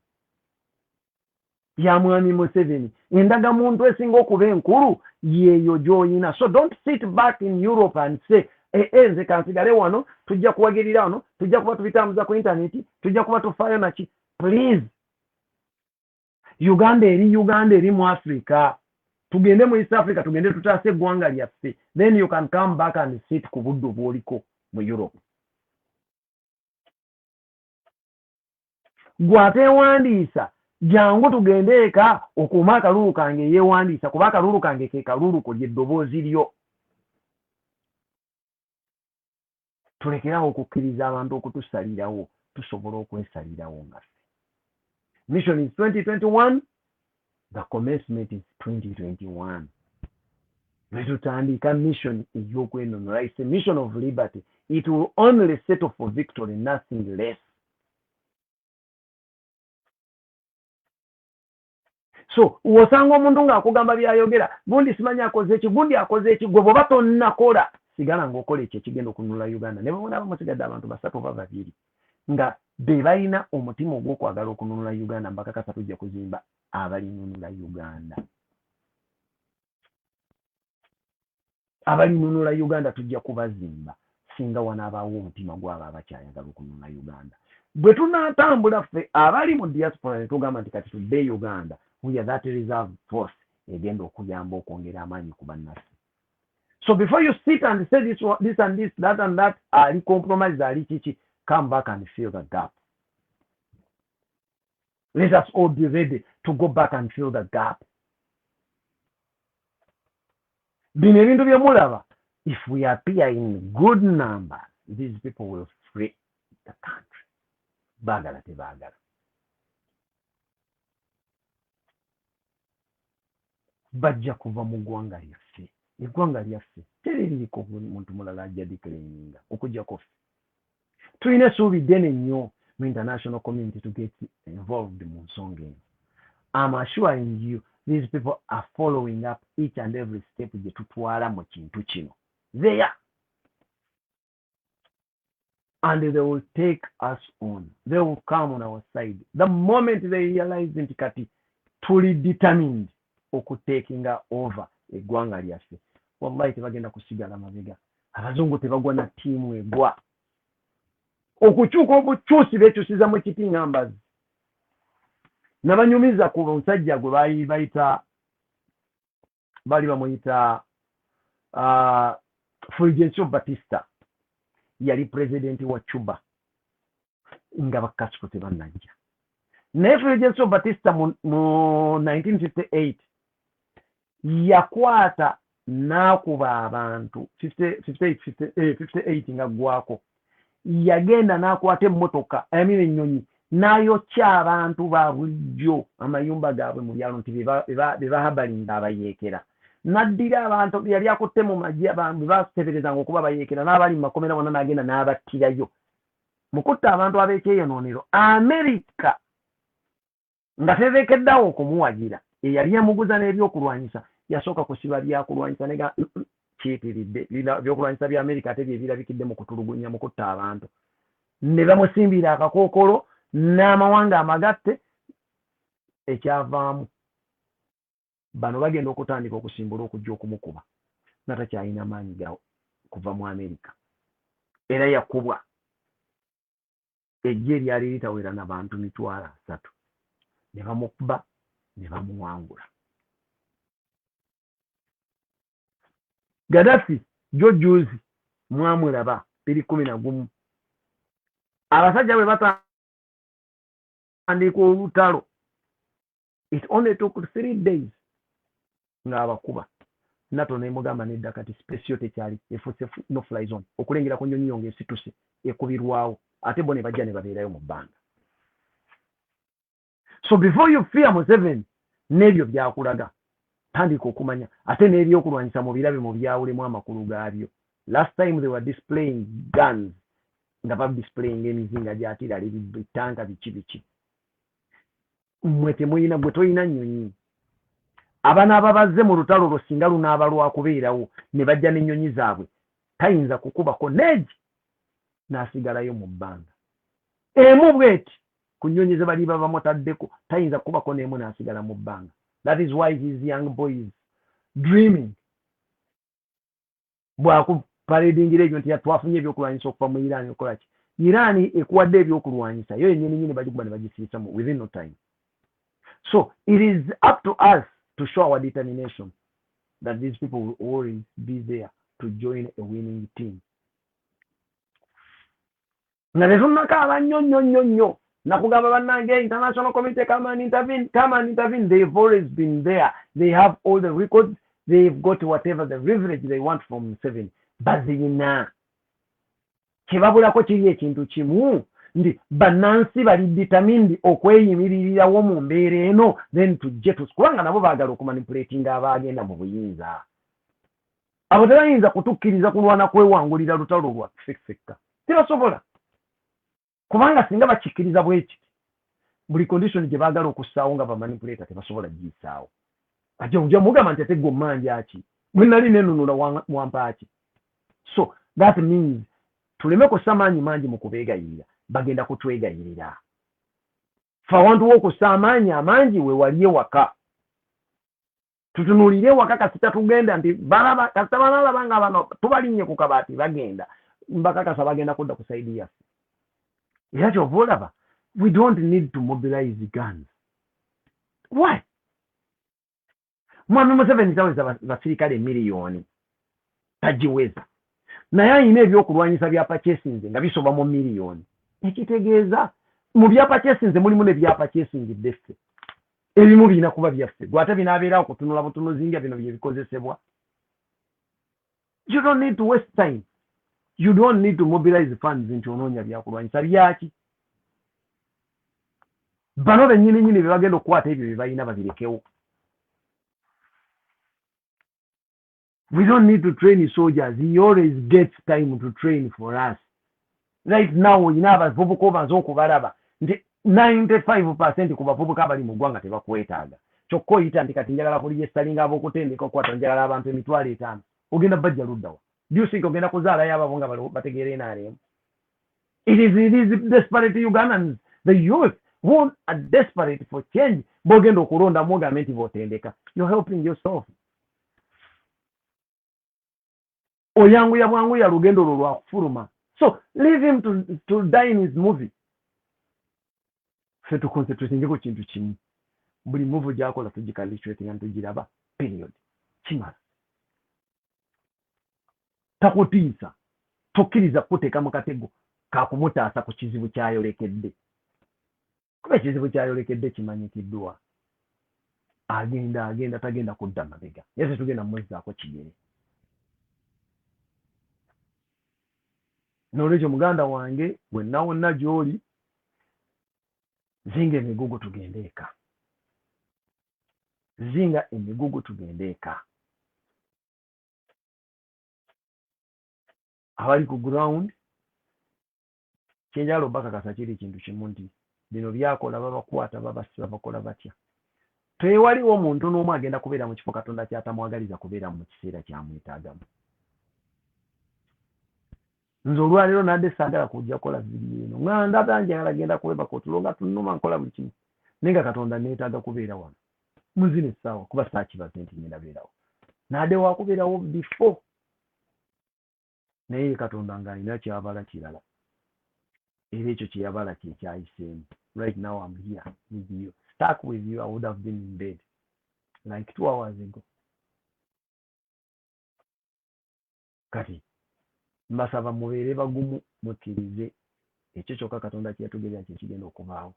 ya mwami Museveni. Endagamuntu esinga okuba enkulu yeeyo gy'oyina. So don't sit back in Europe and say, nze kansigale wano, tujja kuwagirira wano, tujja kuba tubitambuza ku intaneti, tujja kuba tufaayo naki. Please. Uganda eri mu Africa. Tugende mu East Africa, tugende tutaase eggwanga lyaffe. Then you can come back and sit ku buddu bw'oliko mu Europe. Gwatewandiisa jangu tugende eka okuuma akalulu kange yeewandiisa kuba akalulu kange ke kalulu ko ly'eddoboozi lyo. Tulekerawo okukkiriza abantu okutusalirawo tusobole okwesalirawo ngaffe. Mission is 2021. The commencement is 2021. Letutandika mission ey'okwenunula. It's a mission of liberty. It will only settle for victory, nothing less. So, wosanga omuntu ng'akugamba byayogera, gundi simanyi akoze eki, gundi akoze eki, gwe bw'oba tonnakola, sigala ng'okola ekyo ekigenda okununula Uganda. Ne babona bamusigadde abantu basatu oba babiri nga be balina omutima ogw'okwagala okununula Uganda, mbakakasa tujja kuzimba abalinunula Uganda. Abalinunula Uganda tujja kubazimba singa wanaabaawo omutima gw'abo abakyayagala okununula Uganda. Bwe tunaatambula ffe abali mu diaspora ne tugamba nti kati tudde Uganda, we are that reserve force egenda okuyamba okwongera amaanyi ku bannaffe. So before you sit and say this and this, that and that, ali compromise, ali chichi, come back and fill the gap. Let us all be ready to go back and fill the gap. Bino ebintu bye mulaba, if we appear in good numbers, these people will free the country. Bagala tebagala. Bajja kuva mu ggwanga lyaffe. Eggwanga lyaffe teririko muntu mulala ajja declaringa okujjako ffe. Tulina essuubi ddene nnyo mu international community to get involved mu nsonga eno. I'm assuring you, these people are following up each and every step gye tutwala mu kintu kino. They are. And they will take us on. They will come on our side. The moment they realize nti kati tuli determined okutakinga over eggwanga lyaffe, wallahi tebagenda kusigala mabega. Abazungu tebagwa na ttiimu egwa. Okukyuka obukyusi beekyusiza mu kiti ngambazi. Nabanyumiza ku omusajja gwe bali bamuyita Fulgencio Batista. Yali president wa Cuba nga bakasiko tebannajja. Naye Fulgencio Batista mu 1958 yakwata n'akuba abantu 58 nga gwako. Yagenda n'akwata emmotoka ennyonyi n'ayokya abantu ba bulijjo amayumba gaabwe mu byalo nti bebahabalinga abayeekera. Naddira abantu yali akutte mu magye abantu baseberezanga okuba bayeekera n'abali mu makomera bonna n'agenda n'abattirayo. Mu kutta abantu ab'ekyeyonoonero, Amerika nga terekeddawo okumuwagira, eyali yamuguza n'ebyokulwanyisa yasooka kusiba byakulwanyisa nega kiyitiridde byokulwanyisa bya Amerika ate bye birabikidde mu kutulugunya mu kutta abantu. Ne bamusimbira akakookolo n'amawanga amagatte, ekyavaamu bano bagenda okutandika okusimbula okujja okumukuba. Natakyalina maanyi gawo kuva mu Amerika. Era yakubwa eggye eryali litawera n'abantu 300. Ne bamukuba ne bamuwangula. Gaddafi jojuzi mwamulaba 2011. Abasajja bwe batandika olutalo, it only took 3 days ng'abakuba. NATO n'emugamba nedda kati space yo tekyali, efuuse no fly zone, okulengera ku nnyonyi yo ng'esituse ekubirwawo, ate bo ne bajja ne babeerayo mu bbanga. So before you fear Museveni, n'ebyo byakulaga tandika okumanya ate n'ebyokulwanyisa mu birabe mu byawulemu amakulu gaabyo. Last time they were displaying guns nga displaying emizinga gy'atira bitanka biki mmwe temuyina gwe toyina nnyonyi. Abana ababazze mu lutalo olwo singa lunaaba lwakubeerawo ne bajja n'ennyonyi zaabwe tayinza kukubako neegi n'asigalayo mu bbanga emu bweti ku nnyonyi ze bali bamutaddeko tayinza kukubako n'emu n'asigala mu bbanga. That is why his young boys dreaming bwakuparedingira ebyo nti twafunye ebyokulwanyisa okuva mu Iran. Okola ki? Iran ekuwadde ebyokulwanyisa yo yennyini nyini bagikuba ne bagisiisa mu within no time. So it is up to us to show our determination that these people will always be there to join a winning team. Na tetunnakaaba nnyo nakugamba bannange international community come and intervene. They've always been there. They have all the records. They've got whatever the leverage they want from Museveni. Bazirina kyebabulako kiri ekintu kimu ndi bannansi bali determined okweyimiririrawo mu mbeera eno then tujje kubanga nabo baagala okumanipulatinga abaagenda mu buyinza. Abo tebayinza kutukkiriza kulwana kwewangulira lutalo lwa ffekka. Tebasobola kubanga singa bakikkiriza bweki buli condition gye baagala okussaawo nga bamanipulata tebasobola giyisaawo. Ate ojja mugamba nti ate gwe mmanja ki bwe nali nenunula wampaaki. So that means tuleme kussa maanyi mangi mu kubeegayirira bagenda kutwegayirira. Fe awantu w'okussa amaanyi amangi we wali ewaka tutunuulire ewaka kasita tugenda nti kasita banalaba nga bano tubalinnye ku kabaati bagenda mbakakasa bagenda kudda ku saidi yaffe. Era kyova olaba we don't need to mobilize guns. Why? Mwami Museveni taweza basirikale miliyoni tagiweza naye ayina ebyokulwanyisa byapa kyesinze nga bisoba mu miliyoni. Ekitegeeza mu byapa kyesinze mulimu ne byapa kyesingidde ffe ebimu birina kuba byaffe gwe ate binaabeerawo kutunula butunuzi nga bino bye bikozesebwa. You don't need to waste time. You don't need to mobilize funds nti onoonya byakulwanyisa byaki. Bano bennyini nyini bye bagenda okukwata ebyo bye balina babirekewo. We don't need to train soldiers. He always gets time to train for us. Right now, oyina abavubuka obanza okubalaba nti 95% ku bavubuka abali mu ggwanga tebakwetaaga. Kyokka oyita nti kati njagala kuliyesalinga ab'okutendeka okukwata njagala abantu 5,000. Ogenda bajja luddawa. Do you think ogenda kuzaalayo ababo nga bategeera NRM? It is desperate Ugandans, the youth who are desperate for change. Bogenda okulonda mugambe nti botendeka. You're helping yourself. Oyanguya bwanguya lugendo lwo lwakufuluma. So leave him to die in his movie. Fe tuconcentrating ku kintu kimu. Buli movie gyakola tugikalitrating and tugiraba. Period. Kimala. Takutiisa. Tokkiriza kuteeka mu katego kakumutaasa ku kizibu kyayolekedde. Kuba ekizibu kyayolekedde kimanyikiddwa. Agenda tagenda kudda mabega. Yese tugenda mumwezzaako kigere. N'olwekyo muganda wange wenna wonna gy'oli zinga emigugu tugende eka. Zinga emigugu tugende eka. Abali ku ground kyenjala obakakasa kiri kintu kimu nti bino byakola babakwata babasiba bakola batya. Tewaliwo omuntu n'omu agenda kubeera mu kifo Katonda kyatamwagaliza kubeera mu kiseera kyamwetaagamu. Nze olwaleero nadde saagala kujja kola vidiyo eno nga ndaba njagala genda kwebaka otulo nga tunuma nkola buli kimu naye nga Katonda neetaaga kubeera wano muzina essaawa kuba saakibaze nti ngenda beerawo nadde wakubeerawo before naye Katonda ng'alina kyabala kirala era ekyo kye yabala kye kyayiseemu. Right now I'm here with you. Stuck with you, I would have been in bed like 2 hours ago. Kati mbasaba mubeere bagumu mukkirize ekyo kyokka Katonda kyeyatugerera kye kigenda okubaawo.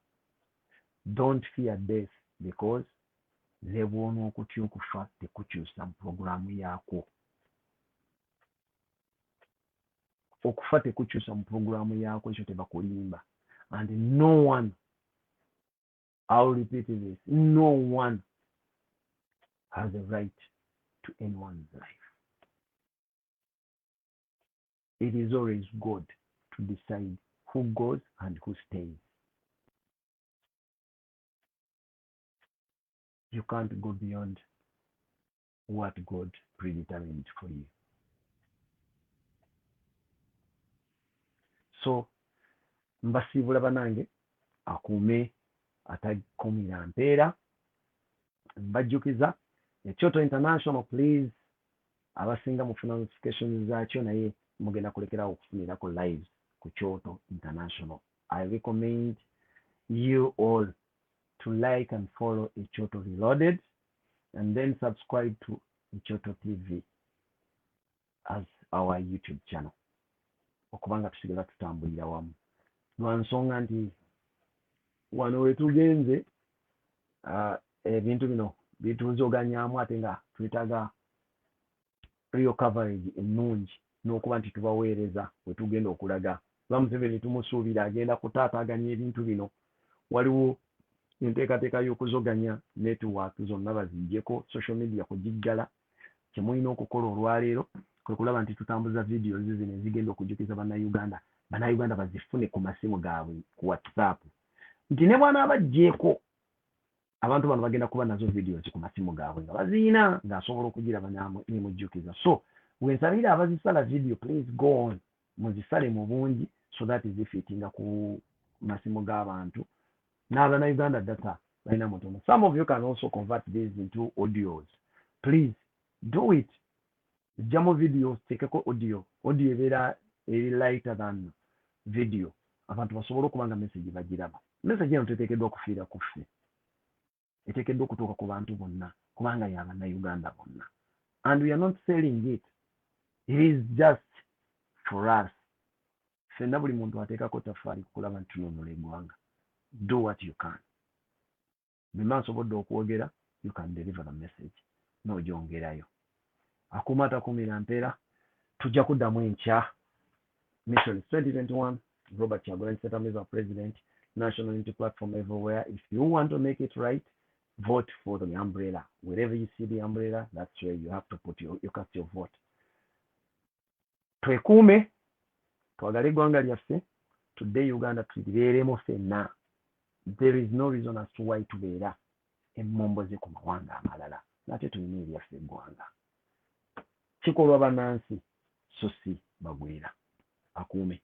Don't fear death because leebwona okutya okufa tekukyusa mu puroguramu yaakwo. Okufa tekukyusa mu puroguramu yaakwo, ekyo tebakulimba. And no one, I'll repeat this, no one has a right to anyone's life. It is always God to decide who goes and who stays. You can't go beyond what God predetermined for you. So mbasiibula banange akuume atakumira mpeera. Mbajjukiza Ekyoto International, please abasinga mufuna notifications zaakyo naye mugenda kulekerawo okufunirako lives ku Kyoto International. I recommend you all to like and follow Ekyoto Reloaded and then subscribe to Ekyoto TV as our YouTube channel okubanga tusigala tutambulira wamu. Lwansonga nti wano wetugenze ebintu bino bituzoganyaamu ate nga twetaaga real coverage ennungi n'okuba nti tubaweereza wetugenda okulaga. Museveni tumusuubira agenda kutaataaganya ebintu bino. Waliwo enteekateeka y'okuzoganya network zonna baziggyeko, social media kugiggala. Kye mulina okukola olwaleero kwe kulaba nti tutambuza videos zino ezigenda okujjukiza bannayuganda bazifune ku masimu gaabwe ku WhatsApp, nti ne bwana abaggyeko abantu bano bagenda kuba nazo videos ku masimu gaabwe nga baziina ng'asobola okugiraba nemujjukiza. So wensabire abazisala video, please go on muzisale mu bungi so that zifitinga ku masimu g'abantu n'abannayuganda data balina mutono. Some of you can also convert these into audios. Please do it. Jamo videos tekeko audio ebeera eri lighter than video, abantu basobola okubanga message bagiraba. Message eno teteekeddwa okufiira ku ffe, eteekeddwa okutuuka ku bantu bonna kubanga y'abannayuganda bonna. And we are not selling it. It is just for us. Ffenna buli muntu ateekako tafaali kukulaba nti tununula eggwanga. Do what you can. Bima nsobodde okwogera, you can deliver the message. N'ogyongerayo. Akuuma atakuumira mpeera, tujja kuddamu enkya. Mission 2021, Robert Kyagulanyi Ssentamu as our president, national unity platform everywhere. If you want to make it right, vote for the umbrella. Wherever you see the umbrella, that's where you have to put you cast your vote. Twekuume, twagale eggwanga lyaffe. Today Uganda tulibeeremu ffenna. There is no reason as to why tubeera emmomboze ku mawanga amalala. Nate tulina ebyaffe eggwanga. Kikolwa bannansi so si bagwera. Akuume.